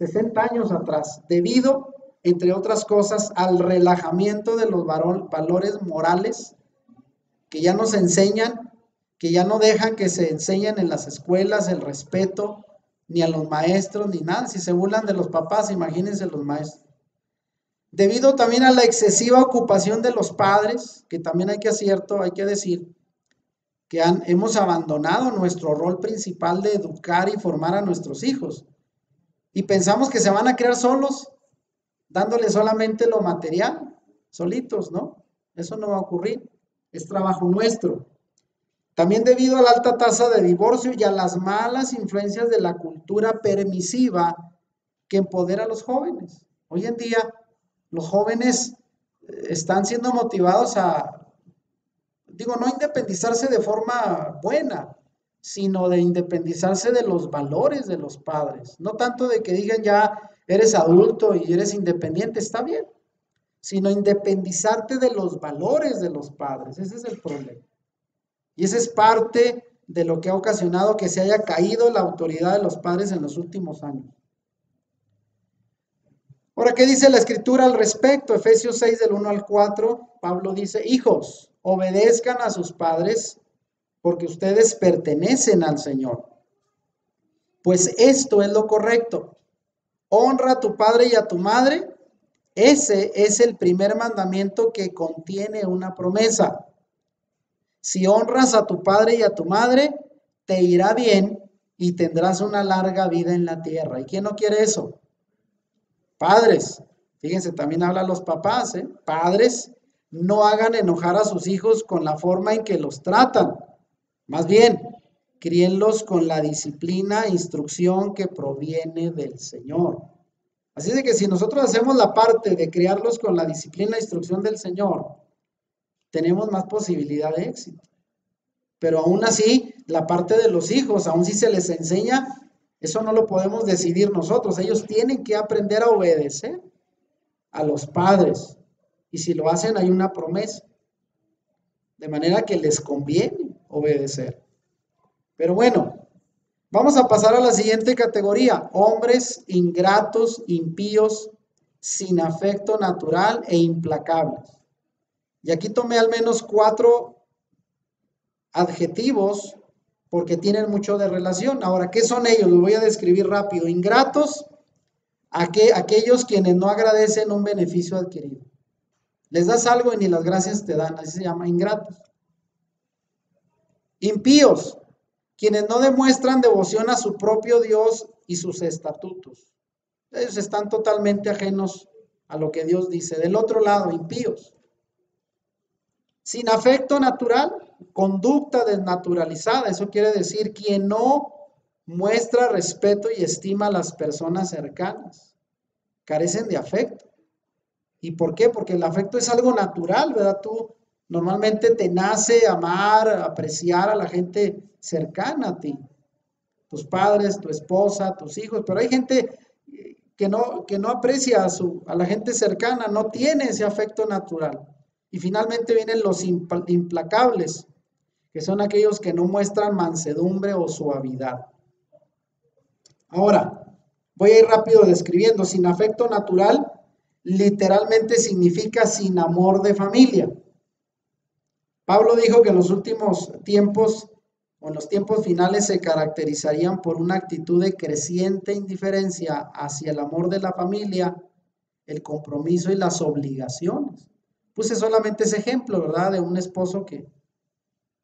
60 años atrás, debido, entre otras cosas, al relajamiento de los valores morales que ya nos enseñan, que ya no dejan que se enseñen en las escuelas el respeto, ni a los maestros, ni nada. Si se burlan de los papás, imagínense los maestros. Debido también a la excesiva ocupación de los padres, que también hay que decir, que hemos abandonado nuestro rol principal de educar y formar a nuestros hijos. Y pensamos que se van a criar solos, dándoles solamente lo material, solitos, ¿no? Eso no va a ocurrir, es trabajo nuestro. También debido a la alta tasa de divorcio y a las malas influencias de la cultura permisiva que empodera a los jóvenes. Hoy en día, los jóvenes están siendo motivados a, no independizarse de forma buena, sino de independizarse de los valores de los padres. No tanto de que digan ya eres adulto y eres independiente, está bien, sino independizarte de los valores de los padres. Ese es el problema. Y esa es parte de lo que ha ocasionado que se haya caído la autoridad de los padres en los últimos años. Ahora, ¿qué dice la Escritura al respecto? Efesios 6 del 1 al 4, Pablo dice, hijos, obedezcan a sus padres porque ustedes pertenecen al Señor. Pues esto es lo correcto. Honra a tu padre y a tu madre. Ese es el primer mandamiento que contiene una promesa. Si honras a tu padre y a tu madre, te irá bien y tendrás una larga vida en la tierra. ¿Y quién no quiere eso? Padres, fíjense, también habla los papás, Padres, no hagan enojar a sus hijos con la forma en que los tratan. Más bien, críenlos con la disciplina e instrucción que proviene del Señor. Así de que si nosotros hacemos la parte de criarlos con la disciplina e instrucción del Señor, tenemos más posibilidad de éxito. Pero aún así, la parte de los hijos, aún si se les enseña, eso no lo podemos decidir nosotros. Ellos tienen que aprender a obedecer a los padres. Y si lo hacen, hay una promesa. De manera que les conviene obedecer. Pero bueno, vamos a pasar a la siguiente categoría. Hombres ingratos, impíos, sin afecto natural e implacables. Y aquí tomé al menos 4 adjetivos porque tienen mucho de relación. Ahora, ¿qué son ellos? Los voy a describir rápido. Ingratos, aquellos quienes no agradecen un beneficio adquirido. Les das algo y ni las gracias te dan, así se llama, ingratos. Impíos, quienes no demuestran devoción a su propio Dios y sus estatutos. Ellos están totalmente ajenos a lo que Dios dice. Del otro lado, impíos. Sin afecto natural, conducta desnaturalizada. Eso quiere decir quien no muestra respeto y estima a las personas cercanas. Carecen de afecto. ¿Y por qué? Porque el afecto es algo natural, ¿verdad? Tú normalmente te nace amar, apreciar a la gente cercana a ti. Tus padres, tu esposa, tus hijos. Pero hay gente que no aprecia a la gente cercana, no tiene ese afecto natural. Y finalmente vienen los implacables, que son aquellos que no muestran mansedumbre o suavidad. Ahora, voy a ir rápido describiendo. Sin afecto natural, literalmente significa sin amor de familia. Pablo dijo que en los últimos tiempos, o en los tiempos finales, se caracterizarían por una actitud de creciente indiferencia hacia el amor de la familia, el compromiso y las obligaciones. Puse solamente ese ejemplo, ¿verdad? De un esposo que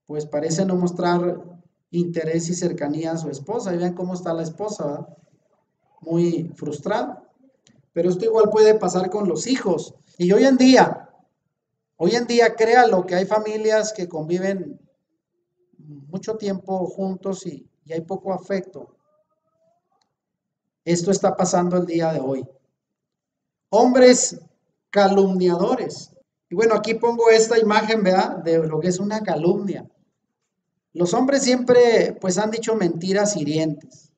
pues parece no mostrar interés y cercanía a su esposa. Y vean cómo está la esposa, ¿verdad? Muy frustrada. Pero esto igual puede pasar con los hijos. Y hoy en día, créalo que hay familias que conviven mucho tiempo juntos y hay poco afecto. Esto está pasando el día de hoy. Hombres calumniadores. Y bueno, aquí pongo esta imagen, ¿verdad? De lo que es una calumnia. Los hombres siempre, pues, han dicho mentiras hirientes.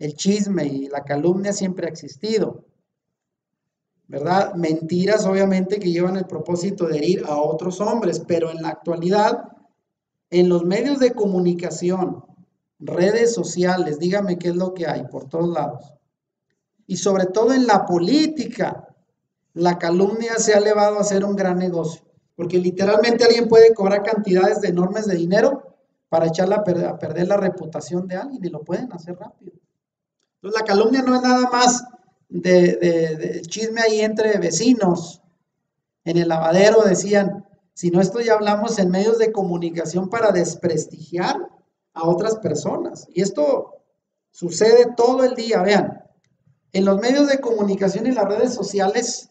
El chisme y la calumnia siempre ha existido, ¿verdad? Mentiras, obviamente, que llevan el propósito de herir a otros hombres, pero en la actualidad, en los medios de comunicación, redes sociales, dígame qué es lo que hay por todos lados. Y sobre todo en la política, la calumnia se ha elevado a ser un gran negocio. Porque literalmente alguien puede cobrar cantidades enormes de dinero para echarle a perder la reputación de alguien y lo pueden hacer rápido. Entonces la calumnia no es nada más de chisme ahí entre vecinos. En el lavadero decían, si no esto ya hablamos en medios de comunicación para desprestigiar a otras personas. Y esto sucede todo el día, vean. En los medios de comunicación y las redes sociales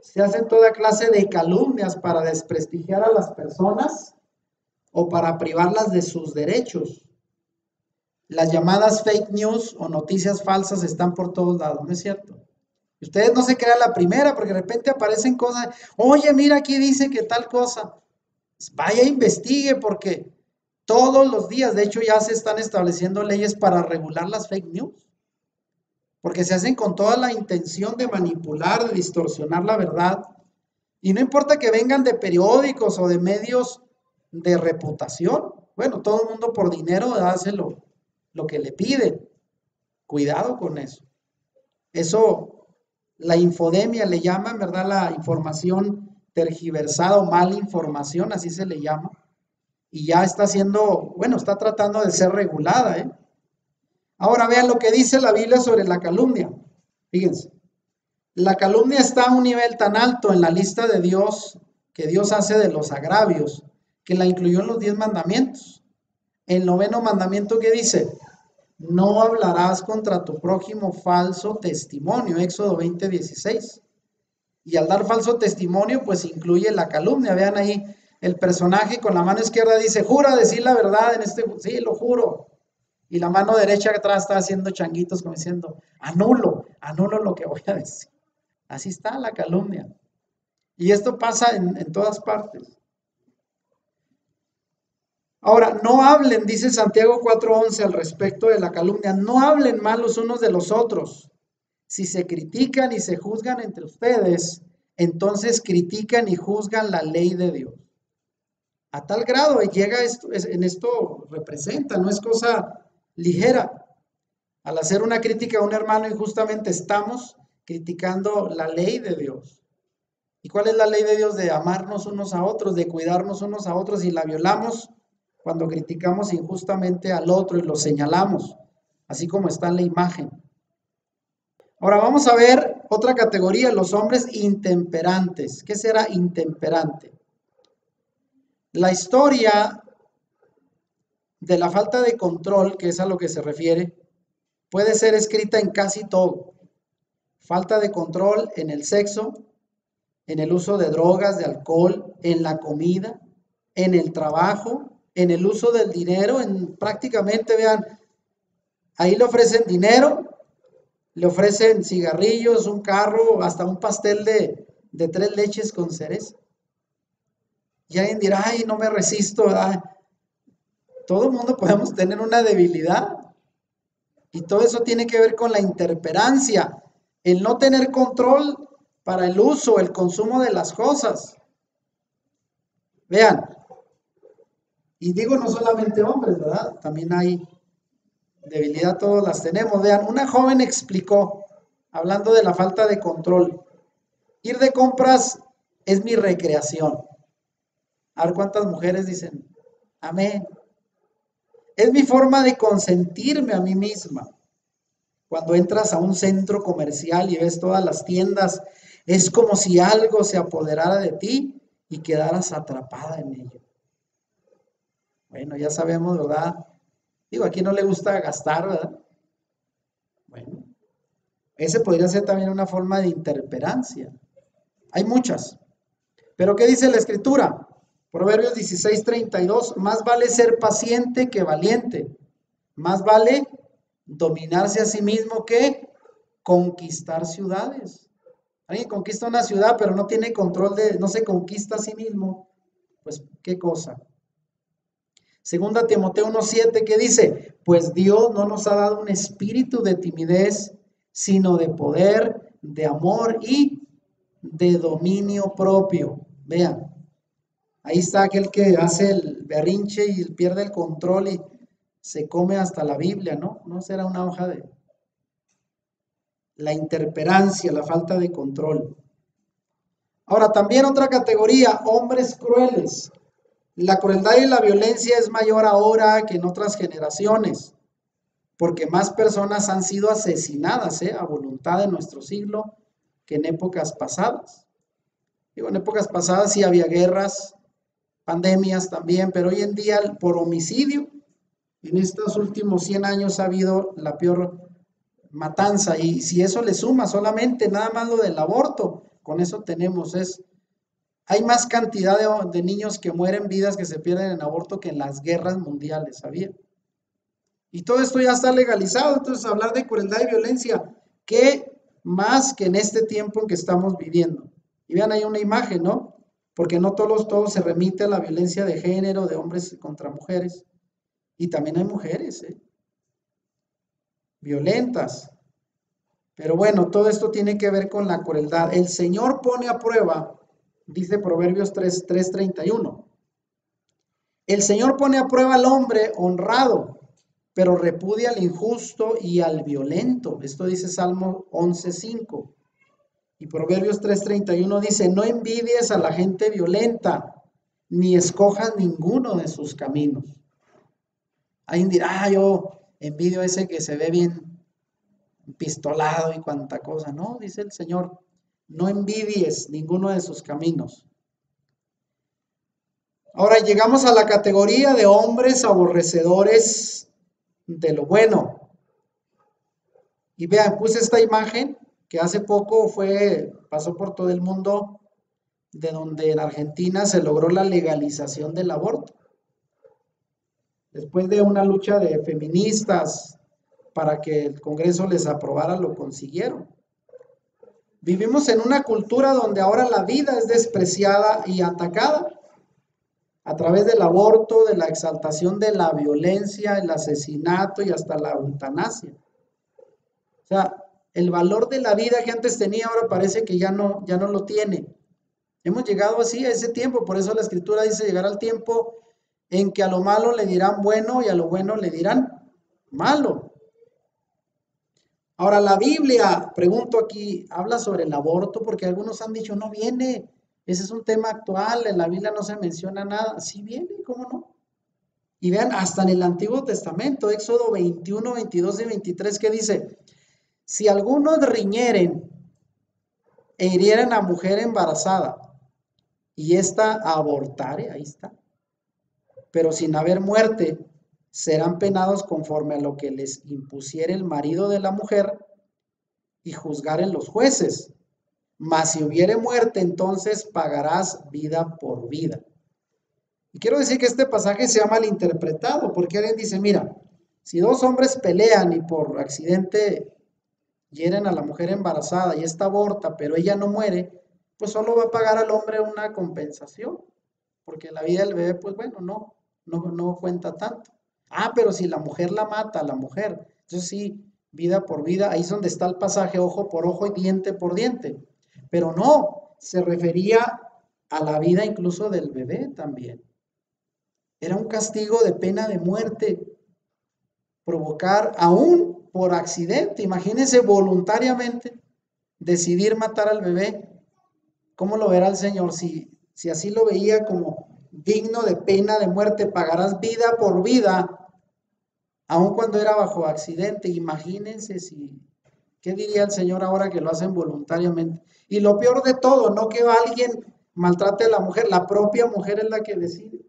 se hacen toda clase de calumnias para desprestigiar a las personas o para privarlas de sus derechos. Las llamadas fake news o noticias falsas están por todos lados, ¿no es cierto? Ustedes no se crean la primera porque de repente aparecen cosas, oye, mira, aquí dice que tal cosa. Vaya, investigue porque todos los días, de hecho, ya se están estableciendo leyes para regular las fake news, porque se hacen con toda la intención de manipular, de distorsionar la verdad. Y no importa que vengan de periódicos o de medios de reputación. Bueno, todo el mundo por dinero hace lo que le piden. Cuidado con eso. Eso, la infodemia le llaman, ¿verdad? La información tergiversada o mala información, así se le llama. Y ya está siendo, bueno, está tratando de ser regulada, ¿eh? Ahora vean lo que dice la Biblia sobre la calumnia. Fíjense. La calumnia está a un nivel tan alto en la lista de Dios, que Dios hace de los agravios, que la incluyó en los 10 mandamientos. El 9º mandamiento que dice, no hablarás contra tu prójimo falso testimonio, Éxodo 20:16. Y al dar falso testimonio, pues incluye la calumnia. Vean ahí, el personaje con la mano izquierda dice, jura decir la verdad en este, sí, lo juro. Y la mano derecha atrás está haciendo changuitos como diciendo, anulo lo que voy a decir. Así está la calumnia. Y esto pasa en todas partes. Ahora, no hablen, dice Santiago 4:11 al respecto de la calumnia, no hablen mal los unos de los otros. Si se critican y se juzgan entre ustedes, entonces critican y juzgan la ley de Dios. A tal grado llega esto, en esto representa, no es cosa ligera. Al hacer una crítica a un hermano injustamente estamos criticando la ley de Dios. ¿Y cuál es la ley de Dios? De amarnos unos a otros, de cuidarnos unos a otros, y la violamos cuando criticamos injustamente al otro y lo señalamos, así como está en la imagen. Ahora vamos a ver otra categoría, los hombres intemperantes. ¿Qué será intemperante? La historia de la falta de control, que es a lo que se refiere, puede ser escrita en casi todo. Falta de control en el sexo, en el uso de drogas, de alcohol, en la comida, en el trabajo, en el uso del dinero, en prácticamente, vean, ahí le ofrecen dinero, le ofrecen cigarrillos, un carro, hasta un pastel de 3 leches con cereza. Y alguien dirá, ay, no me resisto, ¿verdad? Todo el mundo podemos tener una debilidad. Y todo eso tiene que ver con la intemperancia, el no tener control para el uso, el consumo de las cosas. Vean, y digo no solamente hombres, ¿verdad? También hay debilidad, todos las tenemos. Vean, una joven explicó, hablando de la falta de control, ir de compras es mi recreación. A ver cuántas mujeres dicen, amén. Es mi forma de consentirme a mí misma. Cuando entras a un centro comercial y ves todas las tiendas, es como si algo se apoderara de ti y quedaras atrapada en ello. Bueno, ya sabemos, ¿verdad? Digo, aquí no le gusta gastar, ¿verdad? Bueno, ese podría ser también una forma de intemperancia. Hay muchas. Pero ¿qué dice la Escritura? Proverbios 16:32, más vale ser paciente que valiente. Más vale dominarse a sí mismo que conquistar ciudades. Alguien conquista una ciudad, pero no tiene control no se conquista a sí mismo. Pues, ¿qué cosa? Segunda Timoteo 1:7 que dice, pues Dios no nos ha dado un espíritu de timidez, sino de poder, de amor y de dominio propio. Vean, ahí está aquel que hace el berrinche y pierde el control y se come hasta la Biblia, ¿no? No será una hoja la intemperancia, la falta de control. Ahora, también otra categoría, hombres crueles. La crueldad y la violencia es mayor ahora que en otras generaciones, porque más personas han sido asesinadas a voluntad en nuestro siglo que en épocas pasadas. Digo, en épocas pasadas sí había guerras, pandemias también, pero hoy en día por homicidio, en estos últimos 100 años ha habido la peor matanza, y si eso le suma solamente nada más lo del aborto, con eso tenemos, hay más cantidad de niños que mueren, vidas que se pierden en aborto que en las guerras mundiales, ¿sabía? Y todo esto ya está legalizado, entonces hablar de crueldad y violencia, ¿qué más que en este tiempo en que estamos viviendo? Y vean ahí una imagen, ¿no? Porque no todo se remite a la violencia de género, de hombres contra mujeres, y también hay mujeres, violentas. Pero bueno, todo esto tiene que ver con la crueldad. El Señor pone a prueba, dice Proverbios 3:31. El Señor pone a prueba al hombre honrado, pero repudia al injusto y al violento. Esto dice Salmo 11:5. Y Proverbios 3:31 dice, no envidies a la gente violenta, ni escojas ninguno de sus caminos. Alguien dirá, yo envidio a ese que se ve bien pistolado y cuanta cosa. No, dice el Señor, no envidies ninguno de sus caminos. Ahora llegamos a la categoría de hombres aborrecedores de lo bueno. Y vean, puse esta imagen que hace poco pasó por todo el mundo, de donde en Argentina se logró la legalización del aborto. Después de una lucha de feministas para que el Congreso les aprobara, lo consiguieron. Vivimos en una cultura donde ahora la vida es despreciada y atacada a través del aborto, de la exaltación de la violencia, el asesinato y hasta la eutanasia. O sea, el valor de la vida que antes tenía ahora parece que ya no lo tiene. Hemos llegado así a ese tiempo, por eso la Escritura dice llegar al tiempo en que a lo malo le dirán bueno y a lo bueno le dirán malo. Ahora, la Biblia, pregunto aquí, habla sobre el aborto, porque algunos han dicho, no viene, ese es un tema actual, en la Biblia no se menciona nada. Sí viene, ¿cómo no? Y vean, hasta en el Antiguo Testamento, Éxodo 21, 22 y 23, que dice, si algunos riñeren e hirieren a mujer embarazada, y ésta abortare, ahí está, pero sin haber muerte, serán penados conforme a lo que les impusiere el marido de la mujer, y juzgaren los jueces. Mas si hubiere muerte, entonces pagarás vida por vida. Y quiero decir que este pasaje se ha malinterpretado, porque alguien dice, mira, si dos hombres pelean y por accidente hieren a la mujer embarazada y esta aborta, pero ella no muere, pues solo va a pagar al hombre una compensación, porque la vida del bebé, pues bueno, no cuenta tanto. Ah, pero si la mujer la mata a la mujer, entonces sí, vida por vida, ahí es donde está el pasaje ojo por ojo y diente por diente. Pero no, se refería a la vida incluso del bebé también. Era un castigo de pena de muerte, provocar aún por accidente, imagínense voluntariamente decidir matar al bebé. ¿Cómo lo verá el Señor? Si así lo veía como digno de pena de muerte, pagarás vida por vida, aun cuando era bajo accidente. Imagínense ¿qué diría el Señor ahora que lo hacen voluntariamente? Y lo peor de todo, no que alguien maltrate a la mujer, la propia mujer es la que decide.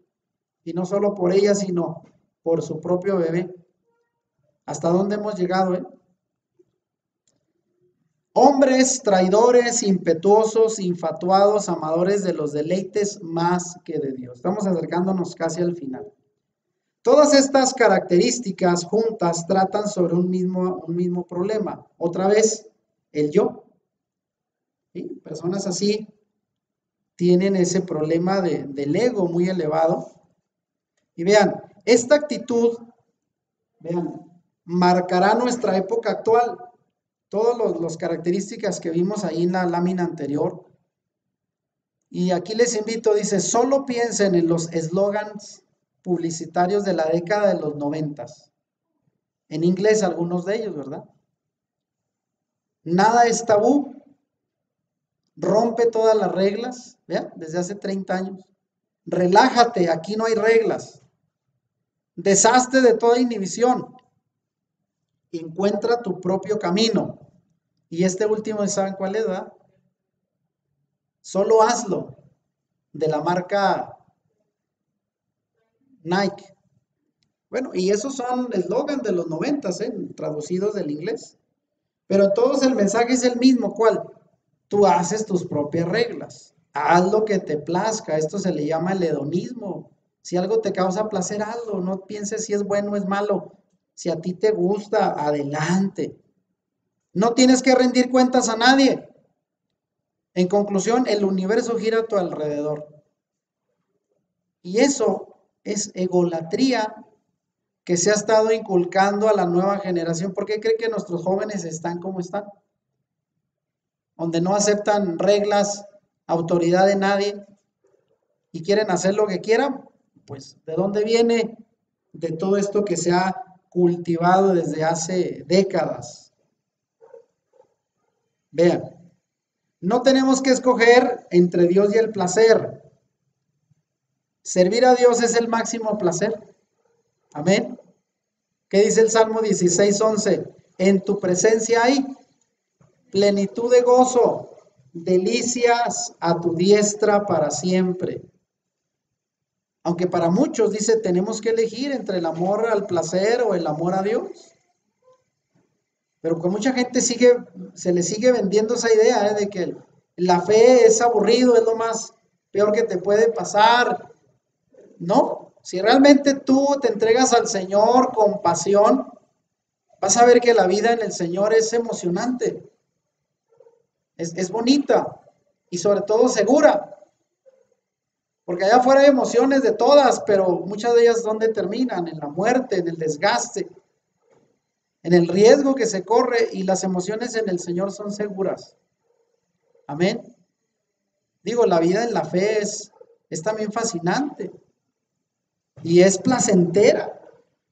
Y no solo por ella, sino por su propio bebé. ¿Hasta dónde hemos llegado, Hombres traidores, impetuosos, infatuados, amadores de los deleites más que de Dios. Estamos acercándonos casi al final. Todas estas características juntas tratan sobre un mismo problema. Otra vez, el yo. ¿Sí? Personas así tienen ese problema del ego muy elevado. Y vean, esta actitud, marcará nuestra época actual. Todas las características que vimos ahí en la lámina anterior. Y aquí les invito, dice, solo piensen en los eslogans publicitarios de la década de los 90. En inglés algunos de ellos, ¿verdad? Nada es tabú. Rompe todas las reglas, ¿vea? Desde hace 30 años. Relájate, aquí no hay reglas. Deshazte de toda inhibición. Encuentra tu propio camino. Y este último, ¿saben cuál es, verdad? Solo hazlo. De la marca Nike. Bueno, y esos son eslogan de los 90, traducidos del inglés. Pero en todos el mensaje es el mismo. ¿Cuál? Tú haces tus propias reglas. Haz lo que te plazca. Esto se le llama el hedonismo. Si algo te causa placer, hazlo. No pienses si es bueno o es malo. Si a ti te gusta, adelante. No tienes que rendir cuentas a nadie. En conclusión, el universo gira a tu alrededor. Y eso es egolatría que se ha estado inculcando a la nueva generación. ¿Por qué cree que nuestros jóvenes están como están? Donde no aceptan reglas, autoridad de nadie y quieren hacer lo que quieran. Pues, ¿de dónde viene? De todo esto que se ha cultivado desde hace décadas. Vean, no tenemos que escoger entre Dios y el placer. Servir a Dios es el máximo placer. Amén. ¿Qué dice el Salmo 16:11? En tu presencia hay plenitud de gozo, delicias a tu diestra para siempre. Aunque para muchos, dice, tenemos que elegir entre el amor al placer o el amor a Dios. Pero con mucha gente se le sigue vendiendo esa idea, de que la fe es aburrido, es lo más peor que te puede pasar. No, si realmente tú te entregas al Señor con pasión, vas a ver que la vida en el Señor es emocionante, es bonita y sobre todo segura. Porque allá afuera hay emociones de todas, pero muchas de ellas ¿dónde terminan? En la muerte, en el desgaste, en el riesgo que se corre, y las emociones en el Señor son seguras. Amén. Digo, la vida en la fe es también fascinante y es placentera.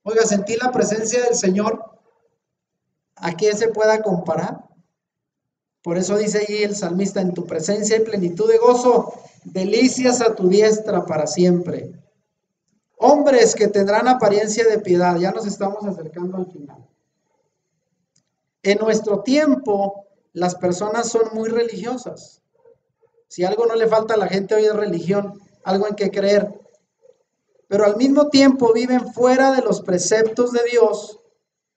Oiga, sentir la presencia del Señor, ¿a qué se pueda comparar? Por eso dice ahí el salmista, en tu presencia hay plenitud de gozo, delicias a tu diestra para siempre. Hombres que tendrán apariencia de piedad, ya nos estamos acercando al final. En nuestro tiempo, las personas son muy religiosas. Si algo no le falta a la gente hoy es religión, algo en que creer. Pero al mismo tiempo viven fuera de los preceptos de Dios,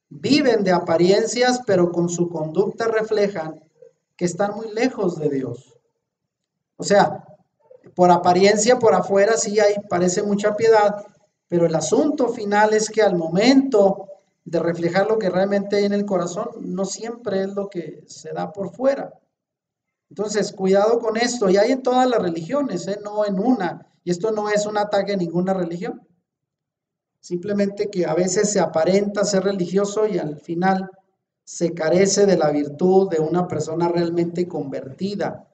viven de apariencias, pero con su conducta reflejan que están muy lejos de Dios. O sea, por apariencia, por afuera sí parece mucha piedad, pero el asunto final es que al momento de reflejar lo que realmente hay en el corazón, no siempre es lo que se da por fuera. Entonces, cuidado con esto, y hay en todas las religiones, no en una, y esto no es un ataque a ninguna religión, simplemente que a veces se aparenta ser religioso y al final se carece de la virtud de una persona realmente convertida,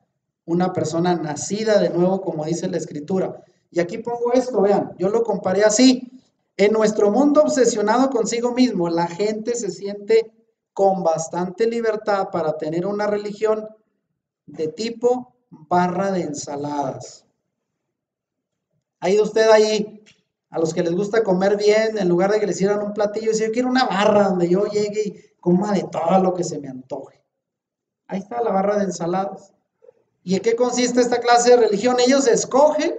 una persona nacida de nuevo, como dice la Escritura. Y aquí pongo esto, vean, yo lo comparé así. En nuestro mundo obsesionado consigo mismo, la gente se siente con bastante libertad para tener una religión de tipo barra de ensaladas. ¿Ha ido usted ahí a los que les gusta comer bien, en lugar de que les hicieran un platillo, dice, yo quiero una barra donde yo llegue y coma de todo lo que se me antoje? Ahí está la barra de ensaladas. ¿Y en qué consiste esta clase de religión? Ellos escogen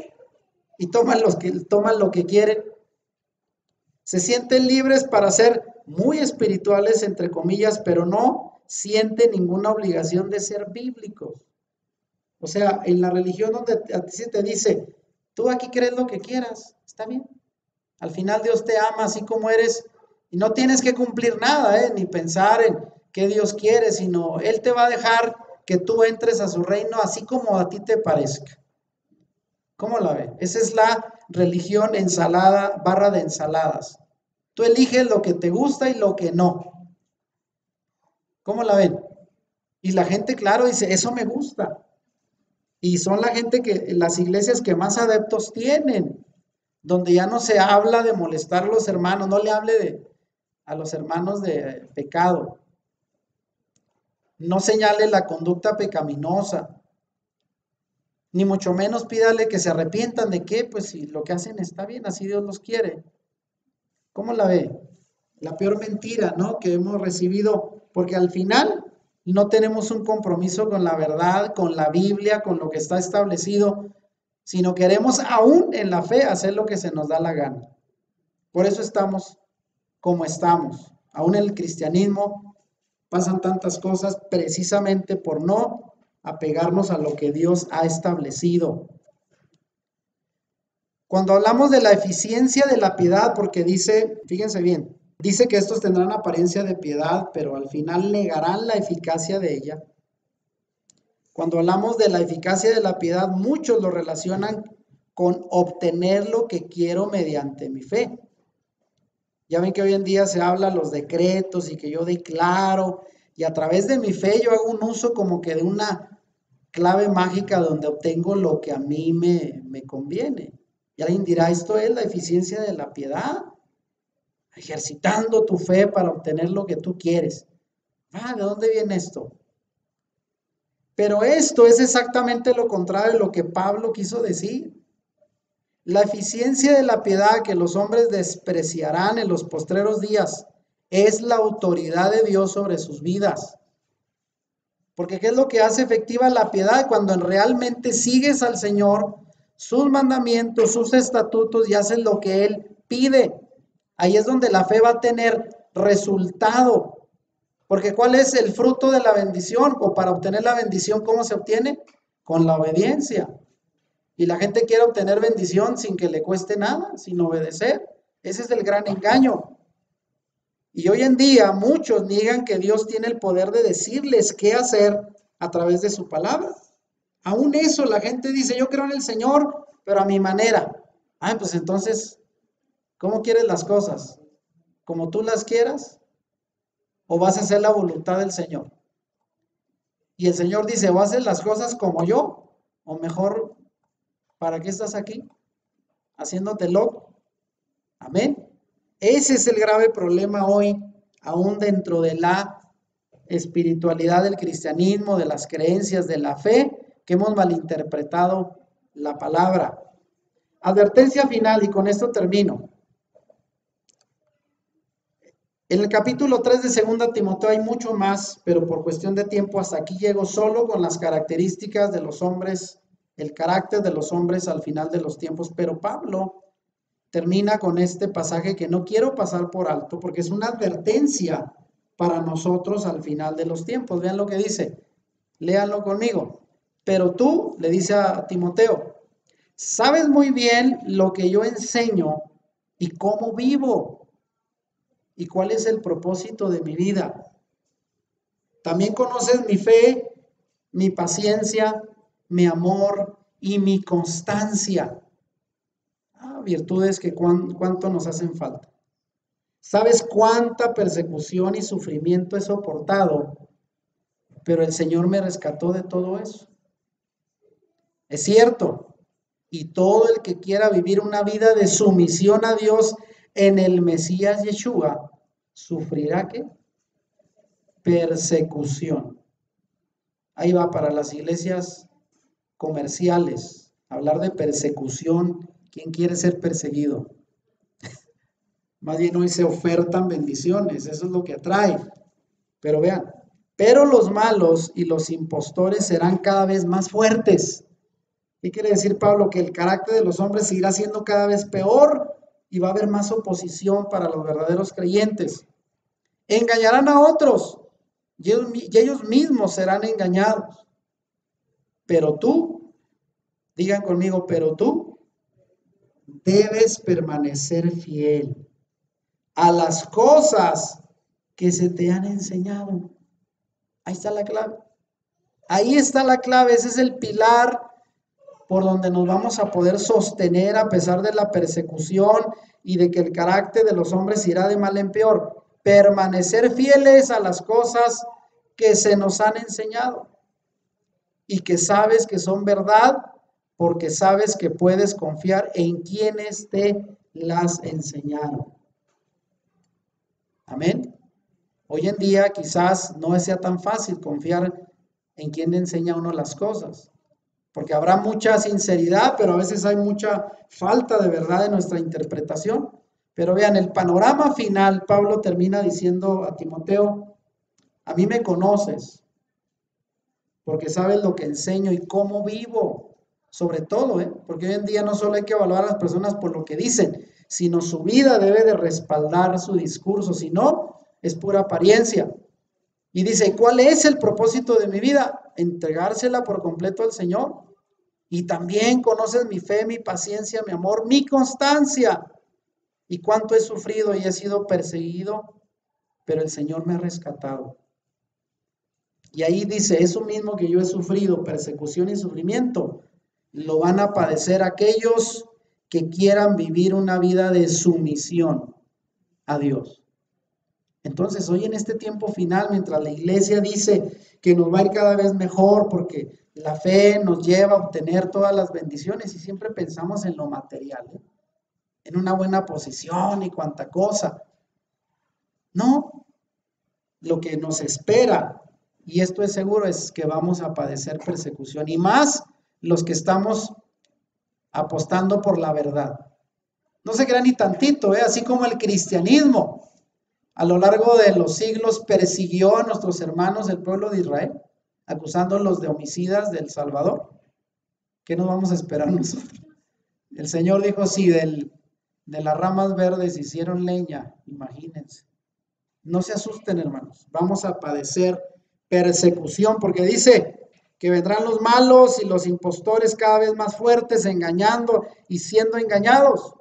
y toman lo que quieren. Se sienten libres para ser muy espirituales, entre comillas, pero no sienten ninguna obligación de ser bíblicos. O sea, en la religión donde a ti se te dice, tú aquí crees lo que quieras, está bien. Al final Dios te ama así como eres y no tienes que cumplir nada, ni pensar en qué Dios quiere, sino Él te va a dejar que tú entres a su reino así como a ti te parezca. ¿Cómo la ven? Esa es la religión ensalada, barra de ensaladas. Tú eliges lo que te gusta y lo que no. ¿Cómo la ven? Y la gente, claro, dice, eso me gusta. Y son la gente las iglesias que más adeptos tienen, donde ya no se habla de molestar a los hermanos, no le hable a los hermanos de pecado. No señale la conducta pecaminosa, ni mucho menos pídale que se arrepientan de qué, pues si lo que hacen está bien, así Dios los quiere. ¿Cómo la ve? La peor mentira, ¿no?, que hemos recibido, porque al final no tenemos un compromiso con la verdad, con la Biblia, con lo que está establecido, sino queremos aún en la fe hacer lo que se nos da la gana. Por eso estamos como estamos. Aún en el cristianismo pasan tantas cosas precisamente por no apegarnos a lo que Dios ha establecido. Cuando hablamos de la eficiencia de la piedad, porque dice, fíjense bien, dice que estos tendrán apariencia de piedad, pero al final negarán la eficacia de ella. Cuando hablamos de la eficacia de la piedad, muchos lo relacionan con obtener lo que quiero mediante mi fe. Ya ven que hoy en día se habla los decretos y que yo declaro y a través de mi fe yo hago un uso como que de una clave mágica donde obtengo lo que a mí me conviene. Y alguien dirá, esto es la eficiencia de la piedad, ejercitando tu fe para obtener lo que tú quieres. ¿De dónde viene esto? Pero esto es exactamente lo contrario de lo que Pablo quiso decir. La eficiencia de la piedad que los hombres despreciarán en los postreros días es la autoridad de Dios sobre sus vidas. Porque ¿qué es lo que hace efectiva la piedad? Cuando realmente sigues al Señor, sus mandamientos, sus estatutos y haces lo que Él pide. Ahí es donde la fe va a tener resultado. Porque ¿cuál es el fruto de la bendición? O para obtener la bendición, ¿cómo se obtiene? Con la obediencia. Y la gente quiere obtener bendición sin que le cueste nada, sin obedecer. Ese es el gran engaño. Y hoy en día muchos niegan que Dios tiene el poder de decirles qué hacer a través de su palabra. Aún eso, la gente dice, yo creo en el Señor, pero a mi manera. Pues entonces, ¿cómo quieres las cosas? ¿Como tú las quieras? ¿O vas a hacer la voluntad del Señor? Y el Señor dice, ¿o haces las cosas como yo? O mejor, ¿para qué estás aquí? Haciéndote loco. Amén. Ese es el grave problema hoy, aún dentro de la espiritualidad del cristianismo, de las creencias, de la fe, que hemos malinterpretado la palabra. Advertencia final, y con esto termino. En el capítulo 3 de 2 Timoteo hay mucho más, pero por cuestión de tiempo hasta aquí llego solo con las características de los hombres, el carácter de los hombres al final de los tiempos. Pero Pablo termina con este pasaje que no quiero pasar por alto porque es una advertencia para nosotros al final de los tiempos. Vean lo que dice, léanlo conmigo. Pero tú, le dice a Timoteo, sabes muy bien lo que yo enseño y cómo vivo y cuál es el propósito de mi vida. También conoces mi fe, mi paciencia, mi amor y mi constancia. Virtudes que cuánto nos hacen falta. ¿Sabes cuánta persecución y sufrimiento he soportado? Pero el Señor me rescató de todo eso. Es cierto. Y todo el que quiera vivir una vida de sumisión a Dios en el Mesías Yeshua, sufrirá ¿qué? Persecución. Ahí va para las iglesias comerciales. Hablar de persecución. ¿Quién quiere ser perseguido? Más bien hoy se ofertan bendiciones, eso es lo que atrae. Pero vean, pero los malos y los impostores serán cada vez más fuertes. ¿Qué quiere decir Pablo? Que el carácter de los hombres seguirá siendo cada vez peor y va a haber más oposición para los verdaderos creyentes. Engañarán a otros y ellos mismos serán engañados. Pero tú, digan conmigo, pero tú debes permanecer fiel a las cosas que se te han enseñado. Ahí está la clave. Ahí está la clave. Ese es el pilar por donde nos vamos a poder sostener a pesar de la persecución y de que el carácter de los hombres irá de mal en peor. Permanecer fieles a las cosas que se nos han enseñado y que sabes que son verdad porque sabes que puedes confiar en quienes te las enseñaron. Amén. Hoy en día quizás no sea tan fácil confiar en quien le enseña a uno las cosas, porque habrá mucha sinceridad, pero a veces hay mucha falta de verdad en nuestra interpretación. Pero vean, el panorama final, Pablo termina diciendo a Timoteo, a mí me conoces, porque sabes lo que enseño y cómo vivo, sobre todo, porque hoy en día no solo hay que evaluar a las personas por lo que dicen, sino su vida debe de respaldar su discurso, si no, es pura apariencia. Y dice, ¿cuál es el propósito de mi vida? Entregársela por completo al Señor. Y también conoces mi fe, mi paciencia, mi amor, mi constancia y cuánto he sufrido y he sido perseguido, pero el Señor me ha rescatado. Y ahí dice, eso mismo que yo he sufrido, persecución y sufrimiento, lo van a padecer aquellos que quieran vivir una vida de sumisión a Dios. Entonces, hoy en este tiempo final, mientras la iglesia dice que nos va a ir cada vez mejor porque la fe nos lleva a obtener todas las bendiciones y siempre pensamos en lo material, en una buena posición y cuanta cosa. No, lo que nos espera, y esto es seguro, es que vamos a padecer persecución y más los que estamos apostando por la verdad. No se crean ni tantito, así como el cristianismo a lo largo de los siglos persiguió a nuestros hermanos del pueblo de Israel, acusándolos de homicidas del Salvador. ¿Qué nos vamos a esperar nosotros? El Señor dijo, si de las ramas verdes hicieron leña, imagínense. No se asusten, hermanos, vamos a padecer persecución, porque dice que vendrán los malos y los impostores cada vez más fuertes, engañando y siendo engañados.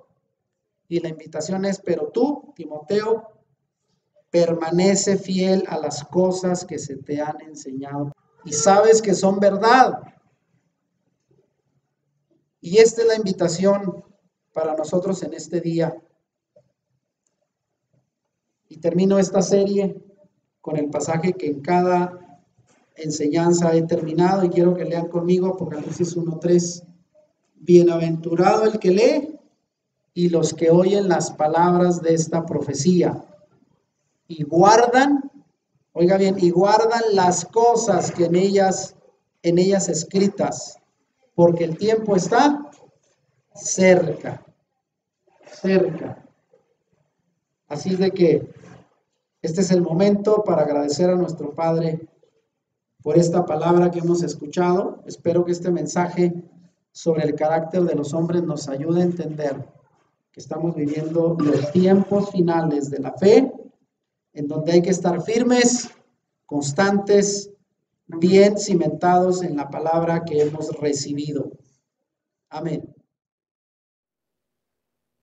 Y la invitación es, pero tú, Timoteo, permanece fiel a las cosas que se te han enseñado y sabes que son verdad. Y esta es la invitación para nosotros en este día. Y termino esta serie con el pasaje que en cada enseñanza he terminado y quiero que lean conmigo Apocalipsis 1:3. Bienaventurado el que lee y los que oyen las palabras de esta profecía y guardan, oiga bien, y guardan las cosas que en ellas escritas, porque el tiempo está cerca. Así de que este es el momento para agradecer a nuestro Padre por esta palabra que hemos escuchado. Espero que este mensaje sobre el carácter de los hombres nos ayude a entender que estamos viviendo los tiempos finales de la fe, en donde hay que estar firmes, constantes, bien cimentados en la palabra que hemos recibido. Amén.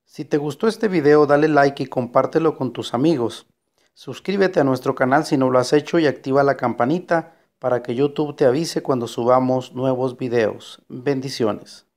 Si te gustó este video, dale like y compártelo con tus amigos. Suscríbete a nuestro canal si no lo has hecho y activa la campanita para que YouTube te avise cuando subamos nuevos videos. Bendiciones.